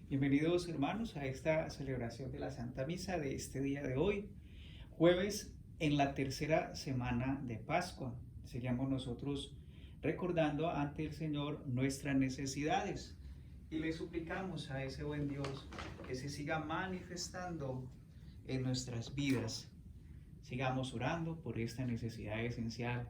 Bienvenidos hermanos a esta celebración de la Santa Misa de este día de hoy, jueves en la tercera semana de Pascua. Seguimos nosotros recordando ante el Señor nuestras necesidades y le suplicamos a ese buen Dios que se siga manifestando en nuestras vidas. Sigamos orando por esta necesidad esencial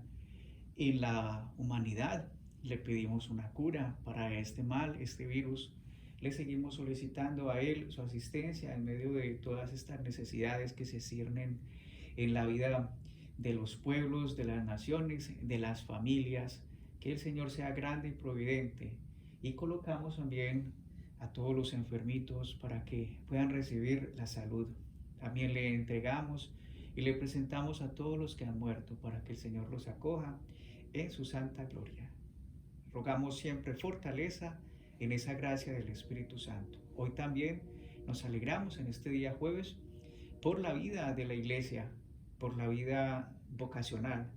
en la humanidad. Le pedimos una cura para este mal, este virus. Le seguimos solicitando a Él su asistencia en medio de todas estas necesidades que se ciernen en la vida de los pueblos, de las naciones, de las familias. Que el Señor sea grande y providente. Y colocamos también a todos los enfermitos para que puedan recibir la salud. También le entregamos y le presentamos a todos los que han muerto para que el Señor los acoja en su santa gloria. Rogamos siempre fortaleza en esa gracia del Espíritu Santo. Hoy también nos alegramos en este día jueves por la vida de la iglesia, por la vida vocacional,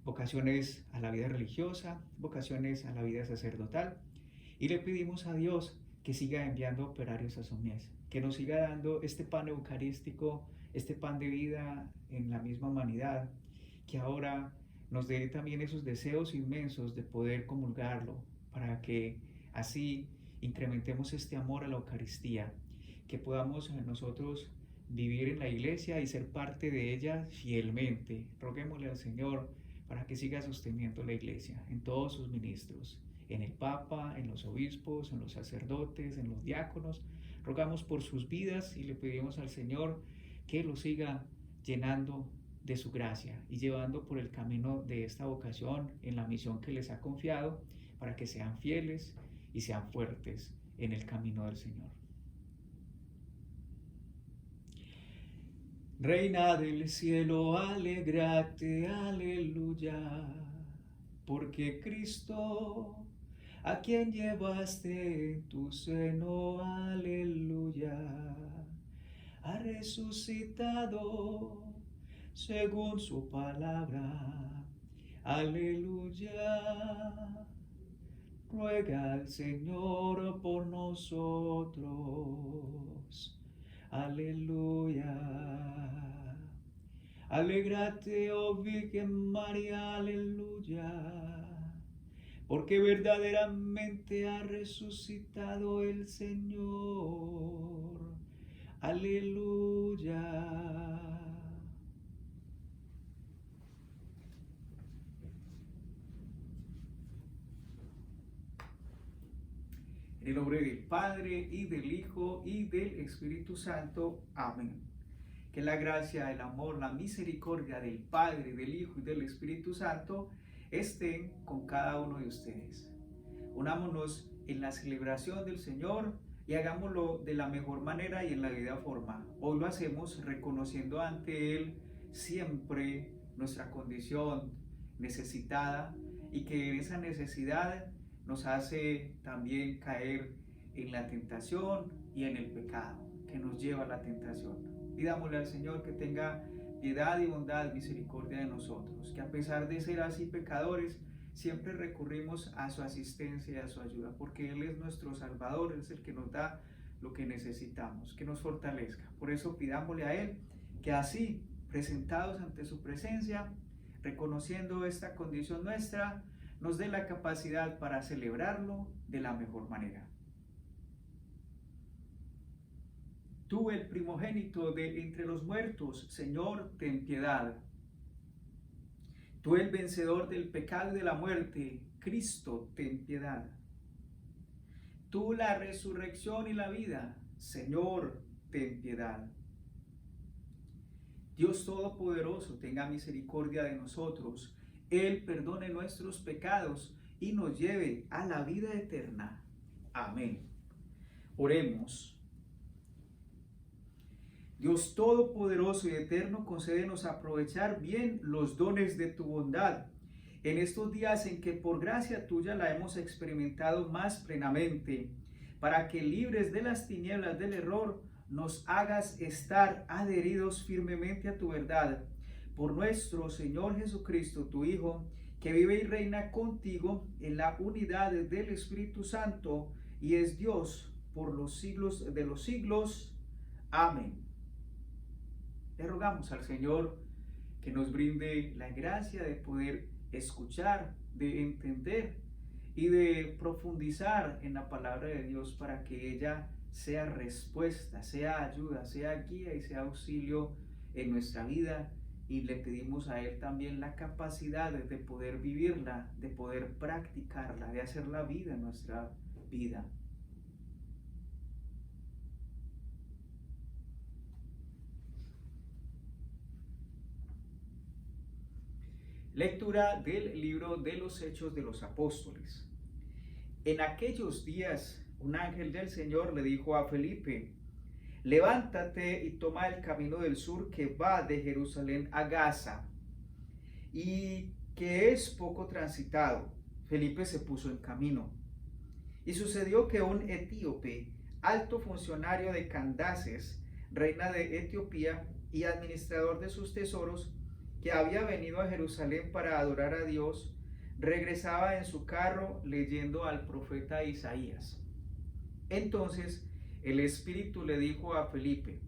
vocaciones a la vida religiosa, vocaciones a la vida sacerdotal, y le pedimos a Dios que siga enviando operarios a su mies, que nos siga dando este pan eucarístico, este pan de vida en la misma humanidad, que ahora nos dé también esos deseos inmensos de poder comulgarlo, para que así incrementemos este amor a la Eucaristía, que podamos nosotros vivir en la iglesia y ser parte de ella fielmente. Roguémosle al Señor para que siga sosteniendo la iglesia en todos sus ministros, en el Papa, en los obispos, en los sacerdotes, en los diáconos. Rogamos por sus vidas y le pedimos al Señor que los siga llenando de su gracia y llevando por el camino de esta vocación en la misión que les ha confiado, para que sean fieles y sean fuertes en el camino del Señor. Reina del cielo, alégrate, aleluya, porque Cristo, a quien llevaste en tu seno, aleluya, ha resucitado según su palabra, aleluya. Ruega al Señor por nosotros, aleluya. Alégrate, oh Virgen María, aleluya, porque verdaderamente ha resucitado el Señor, aleluya. En el nombre del Padre, y del Hijo, y del Espíritu Santo. Amén. Que la gracia, el amor, la misericordia del Padre, del Hijo y del Espíritu Santo estén con cada uno de ustedes. Unámonos en la celebración del Señor y hagámoslo de la mejor manera y en la debida forma. Hoy lo hacemos reconociendo ante Él siempre nuestra condición necesitada, y que en esa necesidad nos hace también caer en la tentación y en el pecado que nos lleva a la tentación. Pidámosle al Señor que tenga piedad y bondad, misericordia de nosotros, que a pesar de ser así pecadores, siempre recurrimos a su asistencia y a su ayuda, porque Él es nuestro Salvador, Él es el que nos da lo que necesitamos, que nos fortalezca. Por eso pidámosle a Él que así, presentados ante su presencia, reconociendo esta condición nuestra, nos dé la capacidad para celebrarlo de la mejor manera. Tú, el primogénito de entre los muertos, Señor, ten piedad. Tú, el vencedor del pecado y de la muerte, Cristo, ten piedad. Tú, la resurrección y la vida, Señor, ten piedad. Dios Todopoderoso, tenga misericordia de nosotros. Él perdone nuestros pecados y nos lleve a la vida eterna. Amén. Oremos. Dios Todopoderoso y Eterno, concédenos aprovechar bien los dones de tu bondad en estos días en que por gracia tuya la hemos experimentado más plenamente, para que libres de las tinieblas del error nos hagas estar adheridos firmemente a tu verdad. Por nuestro Señor Jesucristo, tu Hijo, que vive y reina contigo en la unidad del Espíritu Santo y es Dios por los siglos de los siglos. Amén. Le rogamos al Señor que nos brinde la gracia de poder escuchar, de entender y de profundizar en la palabra de Dios para que ella sea respuesta, sea ayuda, sea guía y sea auxilio en nuestra vida. Y le pedimos a Él también la capacidad de poder vivirla, de poder practicarla, de hacer la vida en nuestra vida. Lectura del libro de los Hechos de los Apóstoles. En aquellos días, un ángel del Señor le dijo a Felipe: levántate y toma el camino del sur que va de Jerusalén a Gaza, y que es poco transitado. Felipe se puso en camino. Y sucedió que un etíope, alto funcionario de Candaces, reina de Etiopía, y administrador de sus tesoros, que había venido a Jerusalén para adorar a Dios, regresaba en su carro leyendo al profeta Isaías. Entonces el Espíritu le dijo a Felipe: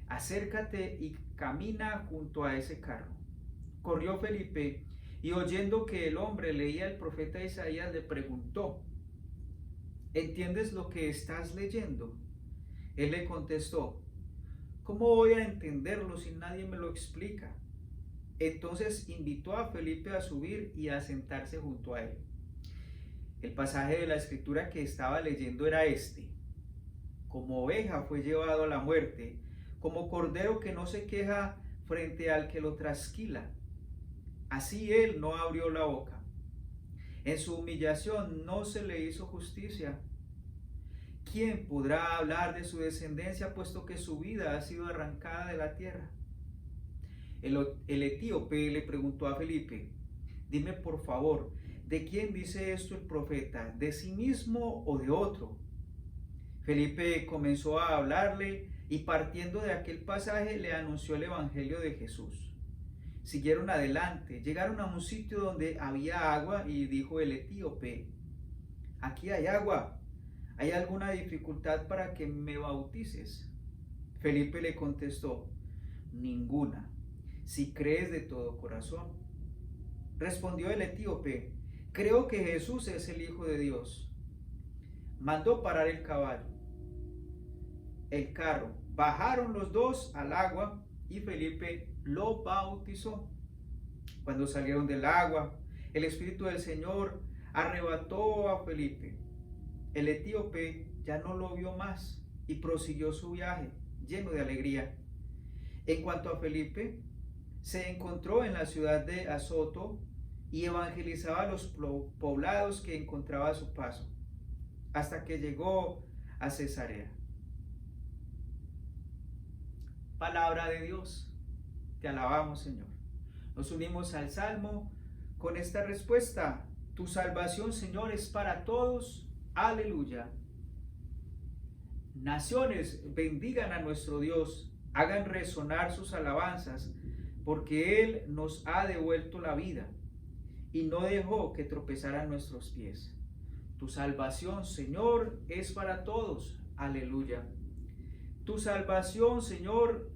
acércate y camina junto a ese carro. Corrió Felipe y, oyendo que el hombre leía el profeta Isaías, le preguntó: ¿entiendes lo que estás leyendo? Él le contestó: ¿cómo voy a entenderlo si nadie me lo explica? Entonces invitó a Felipe a subir y a sentarse junto a él. El pasaje de la escritura que estaba leyendo era este: como oveja fue llevado a la muerte, como cordero que no se queja frente al que lo trasquila, así él no abrió la boca. En su humillación no se le hizo justicia. ¿Quién podrá hablar de su descendencia, puesto que su vida ha sido arrancada de la tierra? El etíope le preguntó a Felipe: dime por favor, ¿de quién dice esto el profeta? ¿De sí mismo o de otro? Felipe comenzó a hablarle y, partiendo de aquel pasaje, le anunció el evangelio de Jesús. Siguieron adelante, llegaron a un sitio donde había agua, y dijo el etíope: aquí hay agua, ¿hay alguna dificultad para que me bautices? Felipe le contestó: ninguna, si crees de todo corazón. Respondió el etíope: creo que Jesús es el Hijo de Dios. Mandó parar el carro, bajaron los dos al agua y Felipe lo bautizó. Cuando salieron del agua, el Espíritu del Señor arrebató a Felipe. El etíope ya no lo vio más y prosiguió su viaje lleno de alegría. En cuanto a Felipe, se encontró en la ciudad de Azoto y evangelizaba los poblados que encontraba a su paso, hasta que llegó a Cesarea. Palabra de Dios, te alabamos, Señor. Nos unimos al Salmo con esta respuesta: tu salvación, Señor, es para todos. Aleluya. Naciones bendigan a nuestro Dios, hagan resonar sus alabanzas, porque Él nos ha devuelto la vida y no dejó que tropezaran nuestros pies. Tu salvación, Señor, es para todos. Aleluya. Tu salvación, Señor,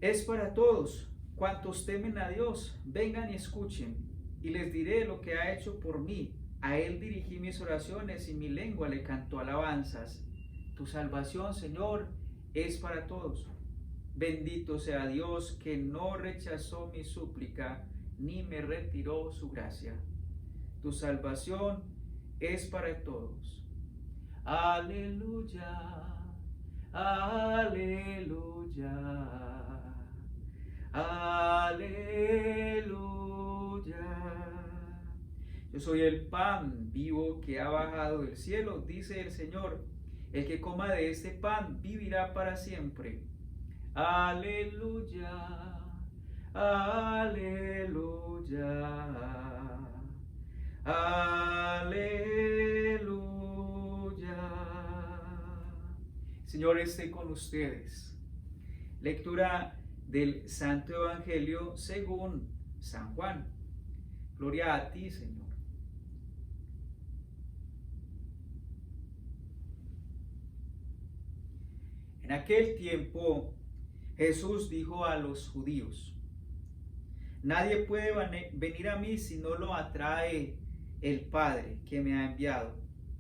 es para todos. Cuantos temen a Dios, vengan y escuchen, y les diré lo que ha hecho por mí. A Él dirigí mis oraciones y mi lengua le cantó alabanzas. Tu salvación, Señor, es para todos. Bendito sea Dios, que no rechazó mi súplica, ni me retiró su gracia. Tu salvación es para todos. Aleluya. Aleluya, aleluya. Yo soy el pan vivo que ha bajado del cielo, dice el Señor. El que coma de este pan vivirá para siempre. Aleluya, aleluya, aleluya. Señor esté con ustedes. Lectura del Santo Evangelio según San Juan. Gloria a ti, Señor. aquel tiempo Jesús dijo a los judíos: nadie puede venir a mí si no lo atrae el Padre que me ha enviado,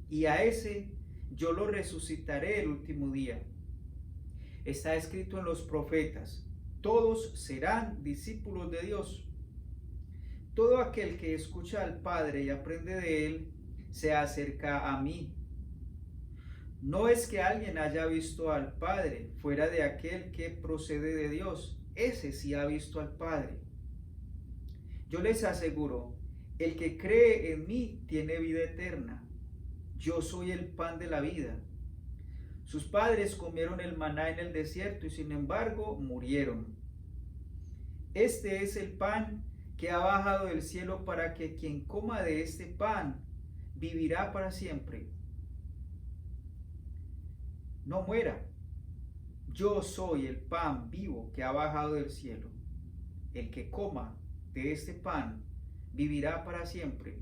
y a ese yo lo resucitaré el último día. Está escrito en los profetas: todos serán discípulos de Dios. Todo aquel que escucha al Padre y aprende de él, se acerca a mí. No es que alguien haya visto al Padre fuera de aquel que procede de Dios. Ese sí ha visto al Padre. Yo les aseguro, el que cree en mí tiene vida eterna. Yo soy el pan de la vida. Sus padres comieron el maná en el desierto y sin embargo murieron. Este es el pan que ha bajado del cielo para que quien coma de este pan vivirá para siempre. No muera. Yo soy el pan vivo que ha bajado del cielo. El que coma de este pan vivirá para siempre.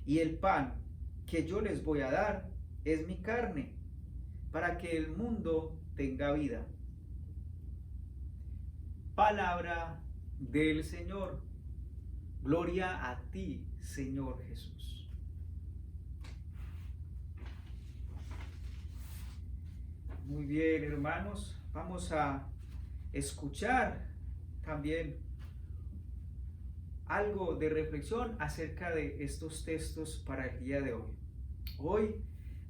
Y el pan que yo les voy a dar es mi carne, para que el mundo tenga vida. Palabra del Señor. Gloria a ti, Señor Jesús. Muy bien, hermanos, vamos a escuchar también algo de reflexión acerca de estos textos para el día de hoy. Hoy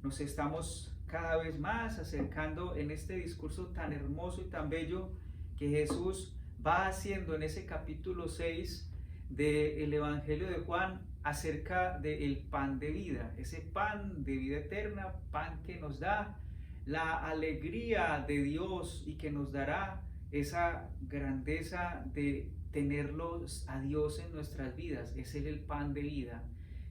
nos estamos cada vez más acercando en este discurso tan hermoso y tan bello que Jesús va haciendo en ese capítulo 6 del Evangelio de Juan acerca del pan de vida, ese pan de vida eterna, pan que nos da la alegría de Dios y que nos dará esa grandeza de tenerlos a Dios en nuestras vidas. Ese es el pan de vida,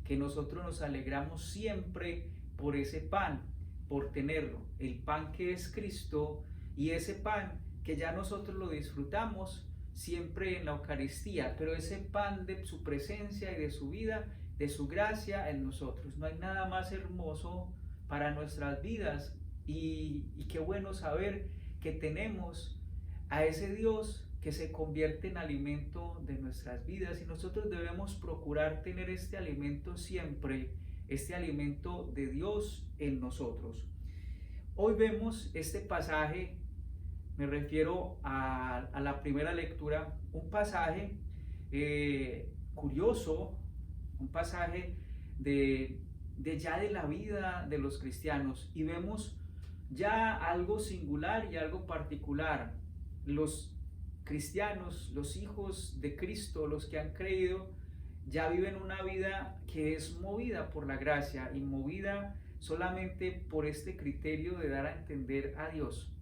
que nosotros nos alegramos siempre por ese pan, por tenerlo, el pan que es Cristo, y ese pan que ya nosotros lo disfrutamos siempre en la Eucaristía, pero ese pan de su presencia y de su vida, de su gracia en nosotros. No hay nada más hermoso para nuestras vidas y qué bueno saber que tenemos a ese Dios que se convierte en alimento de nuestras vidas, y nosotros debemos procurar tener este alimento siempre, este alimento de Dios en nosotros. Hoy vemos este pasaje, me refiero a la primera lectura, un pasaje curioso, un pasaje de la vida de los cristianos, y vemos ya algo singular y algo particular. Los cristianos, los hijos de Cristo, los que han creído, ya viven una vida que es movida por la gracia y movida solamente por este criterio de dar a entender a Dios.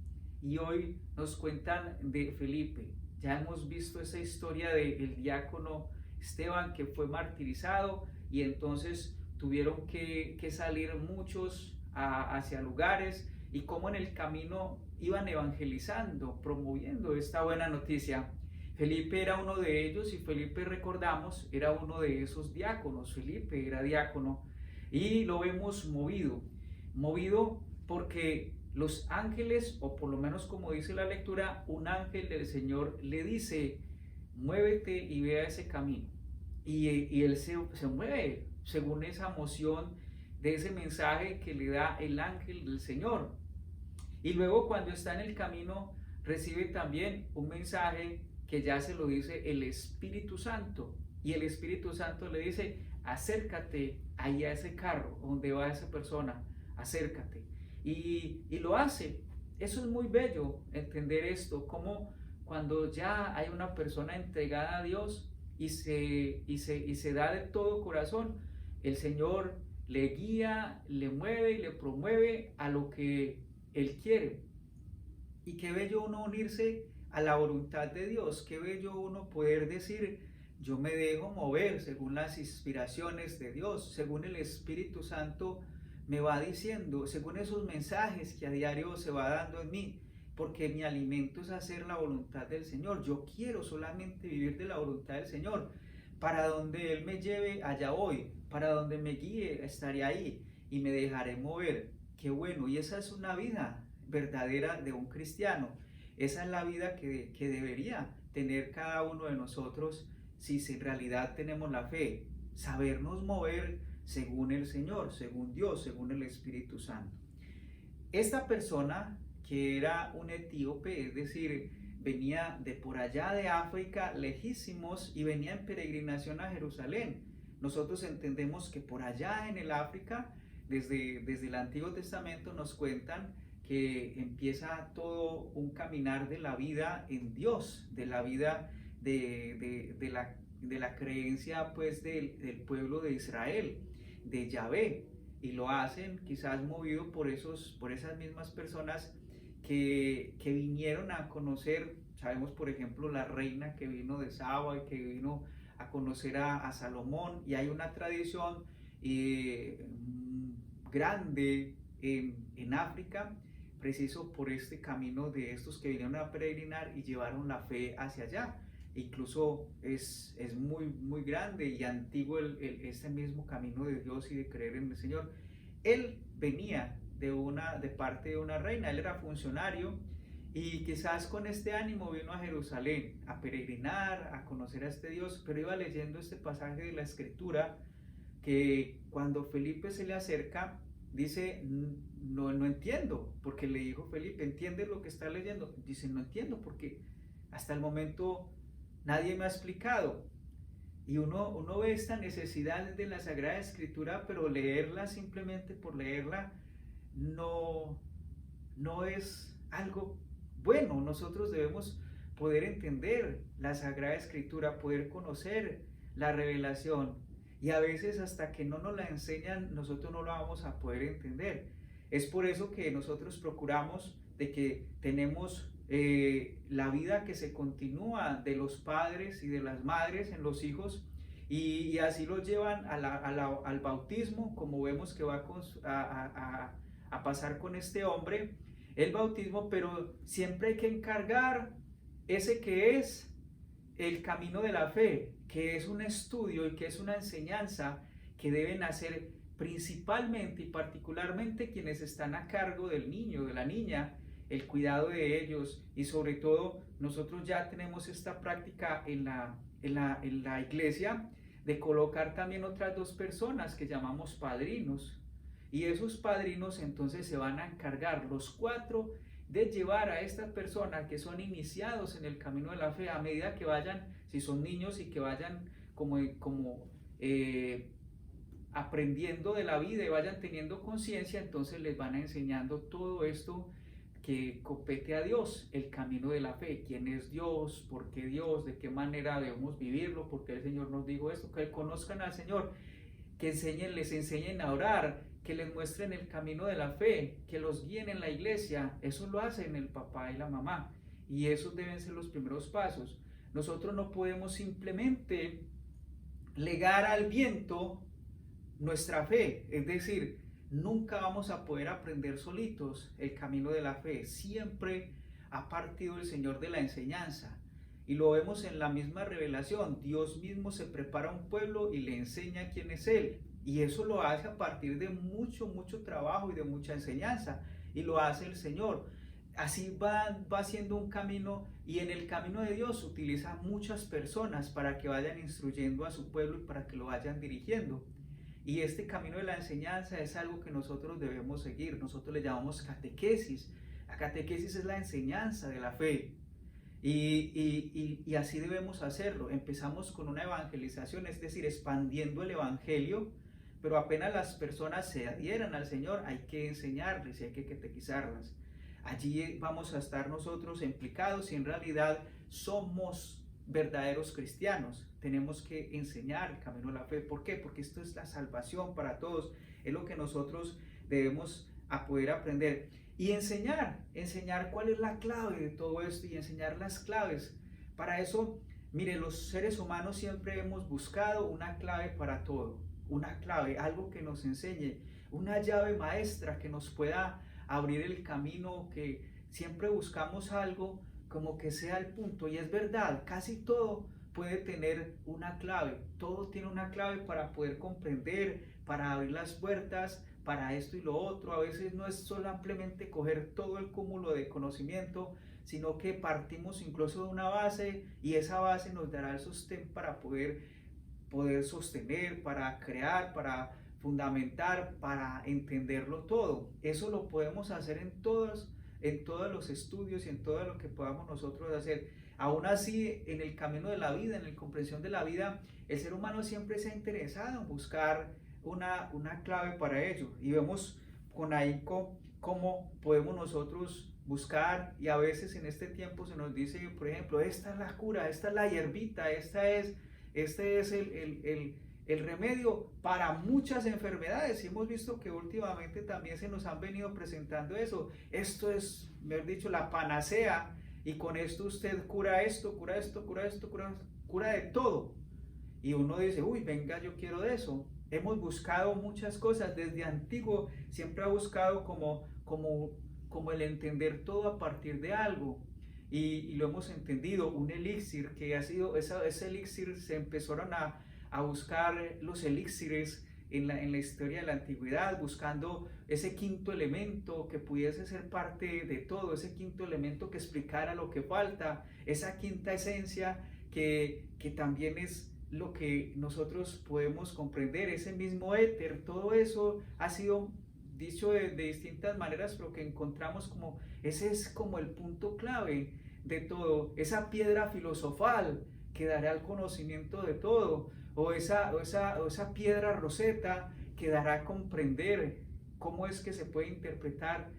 Y hoy nos cuentan de Felipe. Ya hemos visto esa historia del diácono Esteban, que fue martirizado, y entonces tuvieron que salir muchos hacia lugares, y cómo en el camino iban evangelizando, promoviendo esta buena noticia. Felipe era uno de ellos, y Felipe, recordamos, era uno de esos diáconos. Felipe era diácono y lo vemos movido porque los ángeles, o por lo menos como dice la lectura, un ángel del Señor le dice: muévete y vea ese camino. Y él se mueve según esa moción de ese mensaje que le da el ángel del Señor. Y luego, cuando está en el camino, recibe también un mensaje que ya se lo dice el Espíritu Santo. Y el Espíritu Santo le dice: acércate ahí a ese carro donde va esa persona, acércate. Y lo hace. Eso es muy bello, entender esto, como cuando ya hay una persona entregada a Dios y se da de todo corazón, el Señor le guía, le mueve y le promueve a lo que Él quiere. Y qué bello uno unirse a la voluntad de Dios, qué bello uno poder decir: yo me dejo mover según las inspiraciones de Dios, según el Espíritu Santo me va diciendo, según esos mensajes que a diario se va dando en mí, porque mi alimento es hacer la voluntad del Señor. Yo quiero solamente vivir de la voluntad del Señor. Para donde Él me lleve, allá voy. Para donde me guíe, estaré ahí y me dejaré mover. Qué bueno. Y esa es una vida verdadera de un cristiano. Esa es la vida que debería tener cada uno de nosotros si en realidad tenemos la fe, sabernos mover según el Señor, según Dios, según el Espíritu Santo. Esta persona que era un etíope, es decir, venía de por allá de África, lejísimos, y venía en peregrinación a Jerusalén. Nosotros entendemos que por allá en el África, desde el Antiguo Testamento nos cuentan que empieza todo un caminar de la vida en Dios, de la vida de la creencia pues del pueblo de Israel, de Yahvé, y lo hacen quizás movido por esas mismas personas que vinieron a conocer. Sabemos, por ejemplo, la reina que vino de Saba y que vino a conocer a Salomón, y hay una tradición grande en África, preciso por este camino de estos que vinieron a peregrinar y llevaron la fe hacia allá. Incluso es muy, muy grande y antiguo este mismo camino de Dios y de creer en el Señor. Él venía de parte de una reina, él era funcionario, y quizás con este ánimo vino a Jerusalén a peregrinar, a conocer a este Dios, pero iba leyendo este pasaje de la Escritura que cuando Felipe se le acerca, dice, no entiendo, porque le dijo Felipe, ¿entiendes lo que está leyendo? Dice, no entiendo, porque hasta el momento nadie me ha explicado. Y uno ve esta necesidad de la Sagrada Escritura, pero leerla simplemente por leerla no es algo bueno. Nosotros debemos poder entender la Sagrada Escritura, poder conocer la revelación. Y a veces hasta que no nos la enseñan, nosotros no la vamos a poder entender. Es por eso que nosotros procuramos de que tenemos la vida que se continúa de los padres y de las madres en los hijos, y así los llevan al bautismo, como vemos que va a pasar con este hombre, el bautismo, pero siempre hay que encargar ese que es el camino de la fe, que es un estudio y que es una enseñanza que deben hacer principalmente y particularmente quienes están a cargo del niño, de la niña, el cuidado de ellos. Y sobre todo nosotros ya tenemos esta práctica en la iglesia de colocar también otras dos personas que llamamos padrinos, y esos padrinos entonces se van a encargar los cuatro de llevar a estas personas que son iniciados en el camino de la fe, a medida que vayan, si son niños, y que vayan aprendiendo de la vida y vayan teniendo conciencia, entonces les van enseñando todo esto que compete a Dios, el camino de la fe, quién es Dios, por qué Dios, de qué manera debemos vivirlo, porque el Señor nos dijo esto, que conozcan al Señor, que les enseñen a orar, que les muestren el camino de la fe, que los guíen en la iglesia. Eso lo hacen el papá y la mamá, y esos deben ser los primeros pasos. Nosotros no podemos simplemente legar al viento nuestra fe, es decir, nunca vamos a poder aprender solitos el camino de la fe. Siempre ha partido el Señor de la enseñanza, y lo vemos en la misma revelación. Dios mismo se prepara un pueblo y le enseña quién es Él, y eso lo hace a partir de mucho trabajo y de mucha enseñanza, y lo hace el Señor. Así va haciendo un camino, y en el camino de Dios utiliza muchas personas para que vayan instruyendo a su pueblo y para que lo vayan dirigiendo. Y este camino de la enseñanza es algo que nosotros debemos seguir. Nosotros le llamamos catequesis. La catequesis es la enseñanza de la fe. Y así debemos hacerlo. Empezamos con una evangelización, es decir, expandiendo el evangelio, pero apenas las personas se adhieran al Señor, hay que enseñarles y hay que catequizarlas. Allí vamos a estar nosotros implicados, y en realidad somos verdaderos cristianos. Tenemos que enseñar el camino de la fe. ¿Por qué? Porque esto es la salvación para todos. Es lo que nosotros debemos poder aprender. Y enseñar cuál es la clave de todo esto, y enseñar las claves. Para eso, mire, los seres humanos siempre hemos buscado una clave para todo. Una clave, algo que nos enseñe, una llave maestra que nos pueda abrir el camino, que siempre buscamos algo como que sea el punto. Y es verdad, casi todo puede tener una clave, todo tiene una clave para poder comprender, para abrir las puertas, para esto y lo otro. A veces no es solamente coger todo el cúmulo de conocimiento, sino que partimos incluso de una base y esa base nos dará el sostén para poder sostener, para crear, para fundamentar, para entenderlo todo. Eso lo podemos hacer en todos los estudios y en todo lo que podamos nosotros hacer. Aún así, en el camino de la vida, en la comprensión de la vida, el ser humano siempre se ha interesado en buscar una clave para ello. Y vemos con ahí cómo podemos nosotros buscar, y a veces en este tiempo se nos dice, por ejemplo, esta es la cura, esta es la hierbita, este es el remedio para muchas enfermedades. Y hemos visto que últimamente también se nos han venido presentando eso. Esto es, mejor dicho, la panacea, y con esto usted cura esto, cura esto, cura esto, cura de todo. Y uno dice, uy, venga, yo quiero de eso. Hemos buscado muchas cosas, desde antiguo siempre ha buscado como el entender todo a partir de algo. Y lo hemos entendido, un elixir que ha sido, ese elixir se empezaron a buscar los elixires en la historia de la antigüedad, buscando ese quinto elemento que pudiese ser parte de todo, ese quinto elemento que explicara lo que falta, esa quinta esencia que también es lo que nosotros podemos comprender, ese mismo éter. Todo eso ha sido dicho de distintas maneras, pero que encontramos como, ese es como el punto clave de todo, esa piedra filosofal que dará el conocimiento de todo, o esa piedra roseta que dará a comprender cómo es que se puede interpretar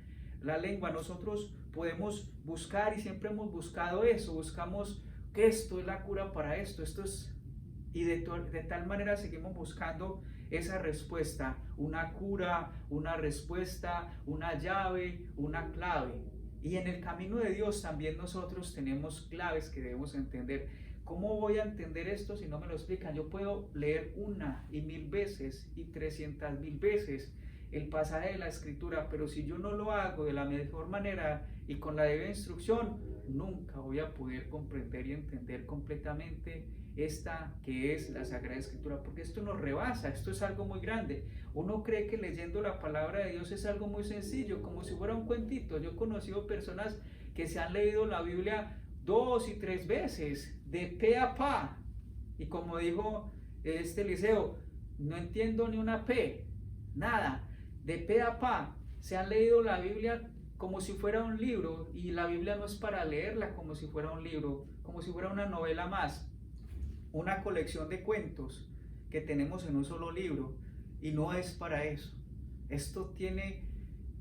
la lengua. Nosotros podemos buscar, y siempre hemos buscado eso, buscamos que esto es la cura para esto es, y de tal manera seguimos buscando esa respuesta, una cura, una respuesta, una llave, una clave. Y en el camino de Dios también nosotros tenemos claves que debemos entender. ¿Cómo voy a entender esto si no me lo explican? Yo puedo leer 1,000 veces y 300,000 veces el pasaje de la Escritura, pero si yo no lo hago de la mejor manera y con la debida instrucción, nunca voy a poder comprender y entender completamente esta que es la Sagrada Escritura, porque esto nos rebasa, esto es algo muy grande. Uno cree que leyendo la palabra de Dios es algo muy sencillo, como si fuera un cuentito. Yo he conocido personas que se han leído la Biblia 2 y 3 veces, de pe a pa, y como dijo Eliseo, no entiendo ni una P, nada, de pe a pa. Se han leído la Biblia como si fuera un libro, y la Biblia no es para leerla como si fuera un libro, como si fuera una novela más, una colección de cuentos que tenemos en un solo libro, y no es para eso. Esto tiene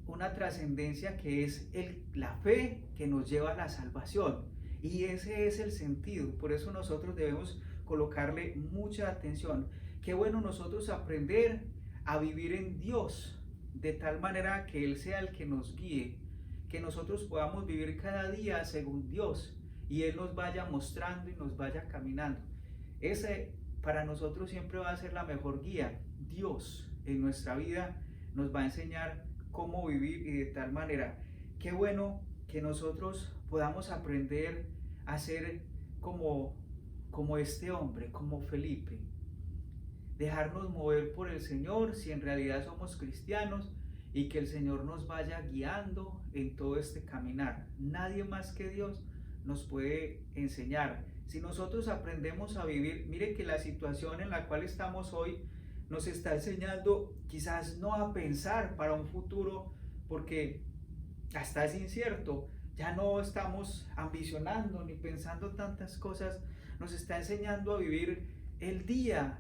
una trascendencia que es la fe que nos lleva a la salvación, y ese es el sentido. Por eso nosotros debemos colocarle mucha atención. Qué bueno nosotros aprender a vivir en Dios de tal manera que Él sea el que nos guíe, que nosotros podamos vivir cada día según Dios, y Él nos vaya mostrando y nos vaya caminando. Ese para nosotros siempre va a ser la mejor guía. Dios en nuestra vida nos va a enseñar cómo vivir, y de tal manera, qué bueno que nosotros podamos aprender a ser como este hombre, como Felipe, dejarnos mover por el Señor si en realidad somos cristianos, y que el Señor nos vaya guiando en todo este caminar. Nadie más que Dios nos puede enseñar. Si nosotros aprendemos a vivir, mire que la situación en la cual estamos hoy nos está enseñando quizás no a pensar para un futuro, porque hasta es incierto, ya no estamos ambicionando ni pensando tantas cosas. Nos está enseñando a vivir el día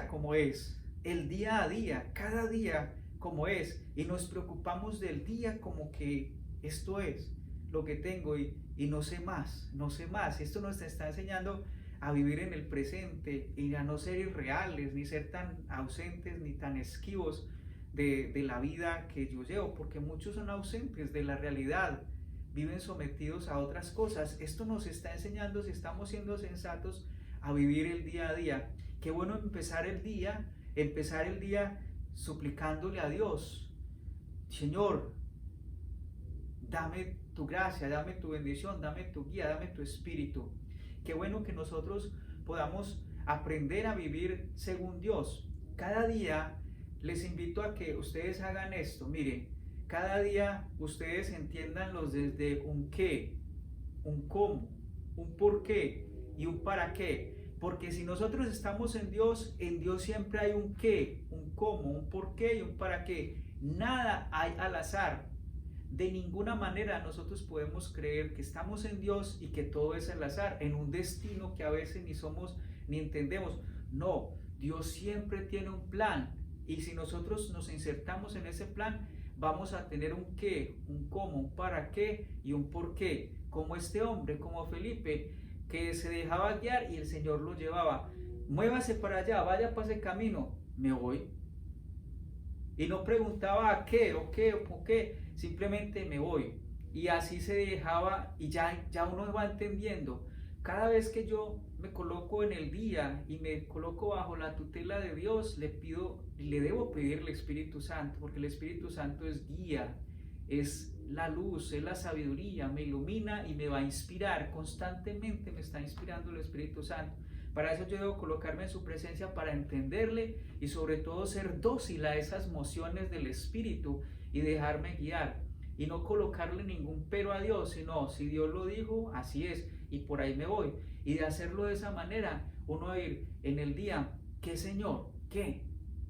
como es, el día a día, cada día como es, y nos preocupamos del día como que esto es lo que tengo, y no sé más. Esto nos está enseñando a vivir en el presente y a no ser irreales, ni ser tan ausentes ni tan esquivos de la vida que yo llevo, porque muchos son ausentes de la realidad, viven sometidos a otras cosas. Esto nos está enseñando, si estamos siendo sensatos, a vivir el día a día. Qué bueno empezar el día suplicándole a Dios: Señor, dame tu gracia, dame tu bendición, dame tu guía, dame tu espíritu. Qué bueno que nosotros podamos aprender a vivir según Dios. cada día les invito a que ustedes hagan esto. Miren, cada día ustedes entiéndanlos desde un qué, un cómo, un por qué y un para qué. Porque si nosotros estamos en Dios siempre hay un qué, un cómo, un por qué y un para qué. Nada hay al azar. De ninguna manera nosotros podemos creer que estamos en Dios y que todo es al azar, en un destino que a veces ni somos ni entendemos. No, Dios siempre tiene un plan, y si nosotros nos insertamos en ese plan, vamos a tener un qué, un cómo, un para qué y un por qué. Como este hombre, como Felipe, que se dejaba guiar y el Señor lo llevaba. Muévase para allá, vaya para ese camino, me voy. Y no preguntaba a qué o qué o por qué, simplemente me voy. Y así se dejaba, y ya uno va entendiendo. Cada vez que yo me coloco en el día y me coloco bajo la tutela de Dios, le debo pedir el Espíritu Santo, porque el Espíritu Santo es guía, es la luz, es la sabiduría, me ilumina y me va a inspirar. Constantemente me está inspirando el Espíritu Santo. Para eso yo debo colocarme en su presencia para entenderle y sobre todo ser dócil a esas mociones del Espíritu y dejarme guiar. Y no colocarle ningún pero a Dios, sino si Dios lo dijo, así es, y por ahí me voy. Y de hacerlo de esa manera, uno va a ir en el día, ¿qué Señor? ¿Qué?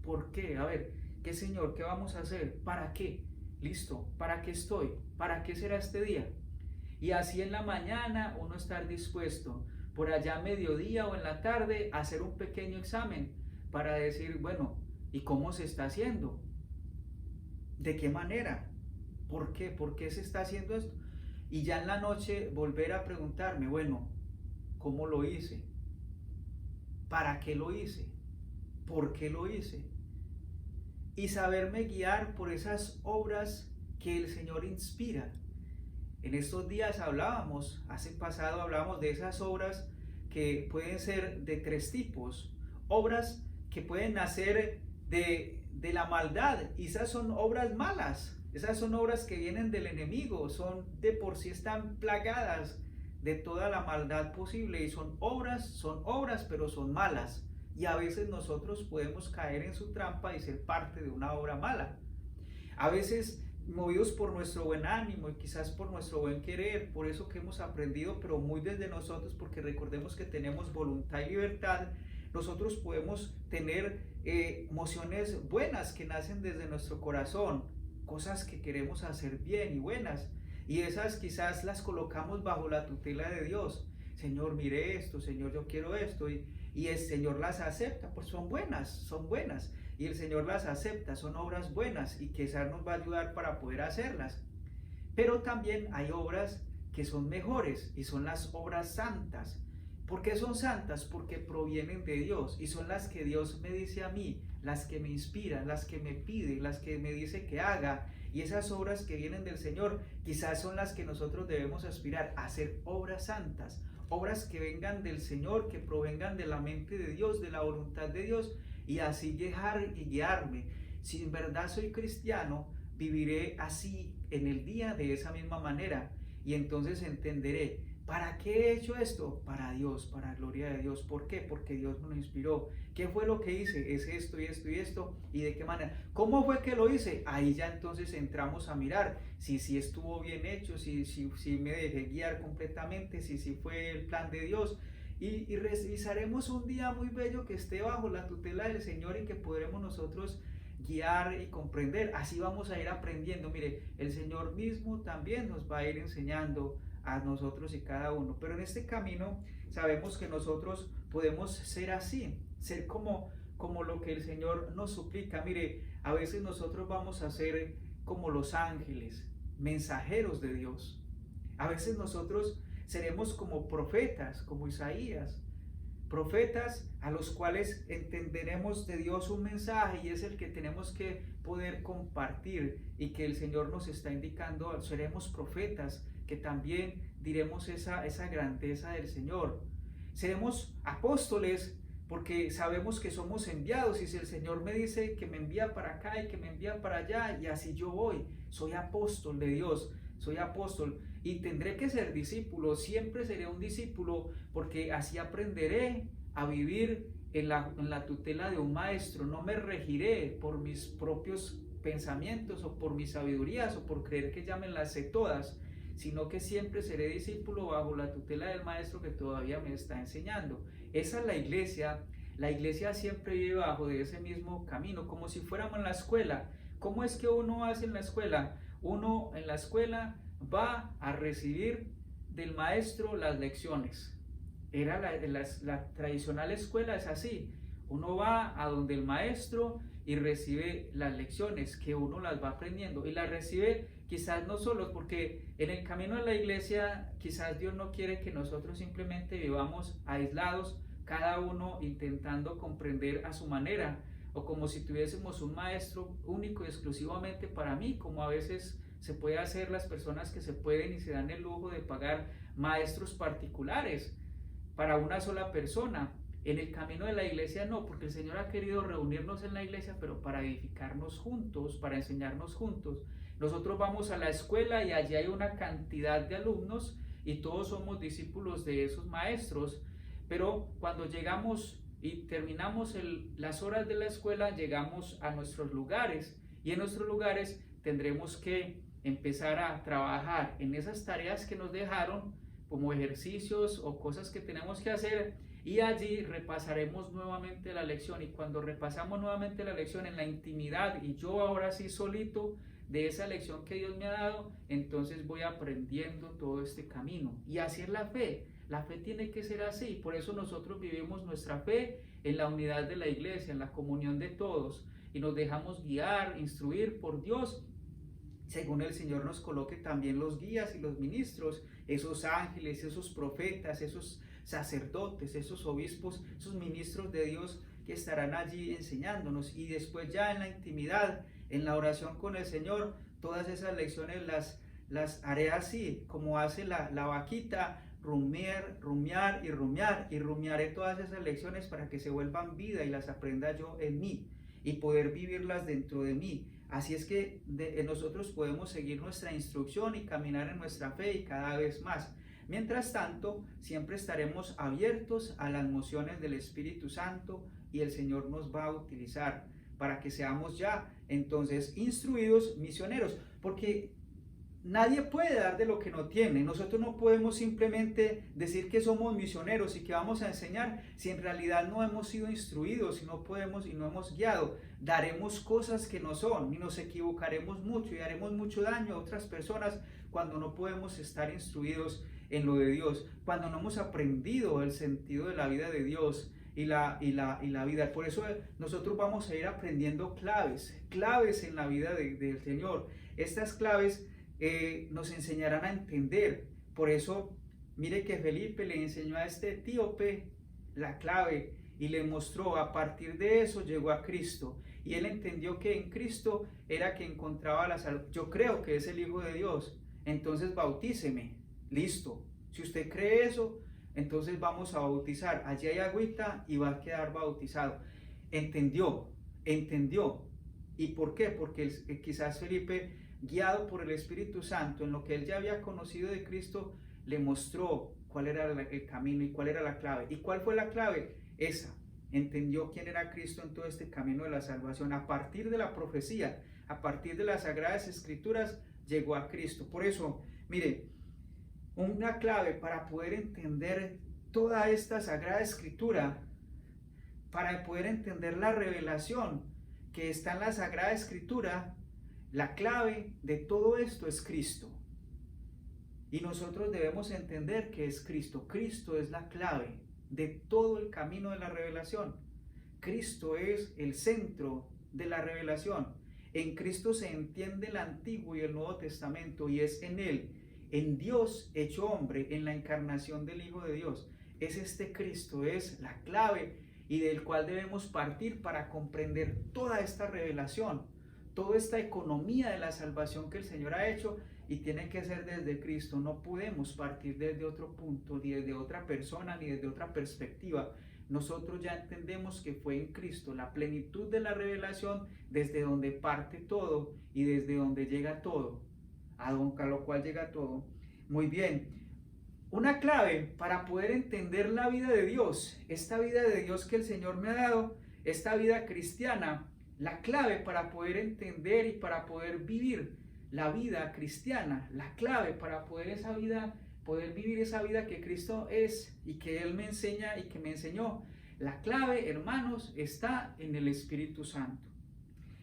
¿Por qué? A ver, ¿qué Señor? ¿Qué vamos a hacer? ¿Para qué? Listo, ¿para qué estoy? ¿Para qué será este día? Y así en la mañana uno estar dispuesto, por allá a mediodía o en la tarde, a hacer un pequeño examen para decir, bueno, ¿y cómo se está haciendo? ¿De qué manera? ¿Por qué? ¿Por qué se está haciendo esto? Y ya en la noche volver a preguntarme, bueno, ¿cómo lo hice? ¿Para qué lo hice? ¿Por qué lo hice? Y saberme guiar por esas obras que el Señor inspira. En estos días hace pasado hablábamos de esas obras que pueden ser de tres tipos. Obras que pueden nacer de la maldad, y esas son obras malas. Esas son obras que vienen del enemigo, son de por sí están plagadas de toda la maldad posible, y son obras, pero son malas. Y a veces nosotros podemos caer en su trampa y ser parte de una obra mala. A veces movidos por nuestro buen ánimo y quizás por nuestro buen querer, por eso que hemos aprendido, pero muy desde nosotros, porque recordemos que tenemos voluntad y libertad, nosotros podemos tener emociones buenas que nacen desde nuestro corazón, cosas que queremos hacer bien y buenas, y esas quizás las colocamos bajo la tutela de Dios. Señor, mire esto, Señor, yo quiero esto, y el Señor las acepta, pues son buenas, y el Señor las acepta, son obras buenas, y quizás nos va a ayudar para poder hacerlas. Pero también hay obras que son mejores, y son las obras santas. ¿Por qué son santas? Porque provienen de Dios, y son las que Dios me dice a mí, las que me inspiran, las que me pide, las que me dice que haga. Y esas obras que vienen del Señor quizás son las que nosotros debemos aspirar a hacer, obras santas, obras que vengan del Señor, que provengan de la mente de Dios, de la voluntad de Dios, y así dejar y guiarme. Si en verdad soy cristiano, viviré así en el día de esa misma manera, y entonces entenderé, ¿para qué he hecho esto? Para Dios, para la gloria de Dios. ¿Por qué? Porque Dios me lo inspiró. ¿Qué fue lo que hice? Es esto y esto y esto. ¿Y de qué manera? ¿Cómo fue que lo hice? Ahí ya entonces entramos a mirar si estuvo bien hecho, si me dejé guiar completamente, si fue el plan de Dios. Y revisaremos un día muy bello que esté bajo la tutela del Señor y que podremos nosotros guiar y comprender. Así vamos a ir aprendiendo. Mire, el Señor mismo también nos va a ir enseñando a nosotros y cada uno, pero en este camino sabemos que nosotros podemos ser así, ser como lo que el Señor nos suplica. Mire, a veces nosotros vamos a ser como los ángeles, mensajeros de Dios. A veces nosotros seremos como profetas, como Isaías, profetas a los cuales entenderemos de Dios un mensaje, y es el que tenemos que poder compartir, y que el Señor nos está indicando. Seremos profetas que también diremos esa grandeza del Señor. Seremos apóstoles porque sabemos que somos enviados, y si el Señor me dice que me envía para acá y que me envía para allá, y así yo voy, soy apóstol de Dios, soy apóstol, y tendré que ser discípulo, siempre seré un discípulo, porque así aprenderé a vivir en la tutela de un maestro, no me regiré por mis propios pensamientos o por mis sabidurías o por creer que ya me las sé todas, sino que siempre seré discípulo bajo la tutela del maestro que todavía me está enseñando. Esa es la iglesia. La iglesia siempre vive bajo de ese mismo camino, como si fuéramos en la escuela. ¿Cómo es que uno hace en la escuela? Uno en la escuela va a recibir del maestro las lecciones. La tradicional escuela es así. Uno va a donde el maestro y recibe las lecciones que uno las va aprendiendo y las recibe quizás no solo porque en el camino de la iglesia quizás Dios no quiere que nosotros simplemente vivamos aislados, cada uno intentando comprender a su manera o como si tuviésemos un maestro único y exclusivamente para mí, como a veces se puede hacer las personas que se pueden y se dan el lujo de pagar maestros particulares para una sola persona. En el camino de la iglesia no, porque el Señor ha querido reunirnos en la iglesia, pero para edificarnos juntos, para enseñarnos juntos. Nosotros vamos a la escuela y allí hay una cantidad de alumnos y todos somos discípulos de esos maestros, pero cuando llegamos y terminamos las horas de la escuela, llegamos a nuestros lugares y en nuestros lugares tendremos que empezar a trabajar en esas tareas que nos dejaron como ejercicios o cosas que tenemos que hacer y allí repasaremos nuevamente la lección y cuando repasamos nuevamente la lección en la intimidad y yo ahora sí solito de esa lección que Dios me ha dado, entonces voy aprendiendo todo este camino y así es la fe tiene que ser así, por eso nosotros vivimos nuestra fe en la unidad de la iglesia, en la comunión de todos y nos dejamos guiar, instruir por Dios según el Señor nos coloque también los guías y los ministros, esos ángeles, esos profetas, esos sacerdotes, esos obispos, esos ministros de Dios que estarán allí enseñándonos y después ya en la intimidad, en la oración con el Señor, todas esas lecciones las haré así, como hace la vaquita, rumiar y rumiaré todas esas lecciones para que se vuelvan vida y las aprenda yo en mí y poder vivirlas dentro de mí. Así es que nosotros podemos seguir nuestra instrucción y caminar en nuestra fe y cada vez más. Mientras tanto, siempre estaremos abiertos a las mociones del Espíritu Santo y el Señor nos va a utilizar para que seamos ya entonces instruidos misioneros, porque nadie puede dar de lo que no tiene. Nosotros no podemos simplemente decir que somos misioneros y que vamos a enseñar si en realidad no hemos sido instruidos y no podemos y no hemos guiado. Daremos cosas que no son y nos equivocaremos mucho y haremos mucho daño a otras personas cuando no podemos estar instruidos en lo de Dios, cuando no hemos aprendido el sentido de la vida de Dios y la vida. Por eso nosotros vamos a ir aprendiendo claves en la vida del Señor. Estas claves nos enseñarán a entender. Por eso, mire que Felipe le enseñó a este etíope la clave y le mostró, a partir de eso llegó a Cristo y él entendió que en Cristo era que encontraba la salvación. Yo creo que es el Hijo de Dios, entonces bautíceme. Listo, si usted cree eso, entonces vamos a bautizar. Allí hay agüita y va a quedar bautizado. Entendió. ¿Y por qué? Porque quizás Felipe, guiado por el Espíritu Santo en lo que él ya había conocido de Cristo, le mostró cuál era el camino y cuál era la clave. ¿Y cuál fue la clave? Esa. Entendió quién era Cristo en todo este camino de la salvación. A partir de la profecía, a partir de las Sagradas Escrituras, llegó a Cristo. Por eso, mire, una clave para poder entender toda esta Sagrada Escritura, para poder entender la revelación que está en la Sagrada Escritura, la clave de todo esto es Cristo. Y nosotros debemos entender que es Cristo. Cristo es la clave de todo el camino de la revelación. Cristo es el centro de la revelación. En Cristo se entiende el Antiguo y el Nuevo Testamento y es en Él, en Dios hecho hombre, en la encarnación del Hijo de Dios. Es este Cristo, es la clave y del cual debemos partir para comprender toda esta revelación, toda esta economía de la salvación que el Señor ha hecho y tiene que ser desde Cristo. No podemos partir desde otro punto, ni desde otra persona, ni desde otra perspectiva. Nosotros ya entendemos que fue en Cristo la plenitud de la revelación desde donde parte todo y desde donde llega todo, a lo cual llega todo. Muy bien, Una clave para poder entender la vida de Dios, esta vida de Dios que el Señor me ha dado, esta vida cristiana, la clave para poder entender y para poder vivir la vida cristiana, la clave para poder vivir esa vida que Cristo es y que Él me enseña y que me enseñó. La clave, hermanos, está en el Espíritu Santo.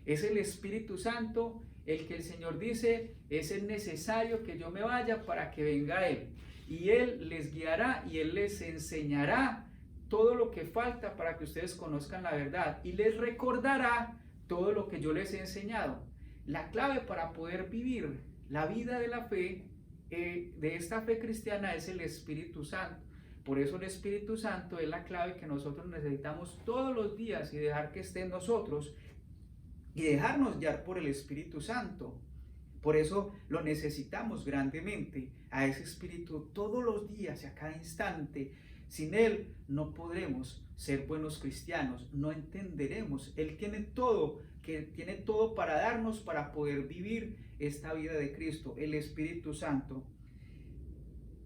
Es el Espíritu Santo el que el Señor dice, es necesario que yo me vaya para que venga Él. Y Él les guiará y Él les enseñará todo lo que falta para que ustedes conozcan la verdad. Y les recordará todo lo que yo les he enseñado. La clave para poder vivir la vida de la fe, de esta fe cristiana, es el Espíritu Santo. Por eso el Espíritu Santo es la clave que nosotros necesitamos todos los días y dejar que esté en nosotros y dejarnos guiar por el Espíritu Santo. Por eso lo necesitamos grandemente, a ese Espíritu todos los días y a cada instante. Sin Él no podremos ser buenos cristianos, no entenderemos. Él tiene todo, que tiene todo para darnos, para poder vivir esta vida de Cristo, el Espíritu Santo.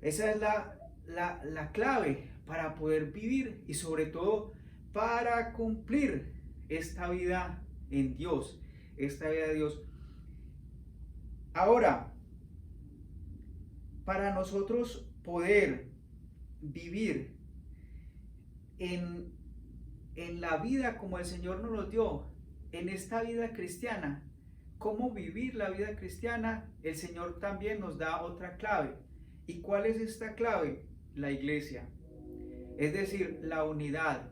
Esa es la clave para poder vivir y sobre todo para cumplir esta vida en Dios, esta vida de Dios. Ahora, para nosotros poder vivir en la vida como el Señor nos lo dio, en esta vida cristiana, cómo vivir la vida cristiana, el Señor también nos da otra clave. ¿Y cuál es esta clave? La iglesia, es decir, la unidad.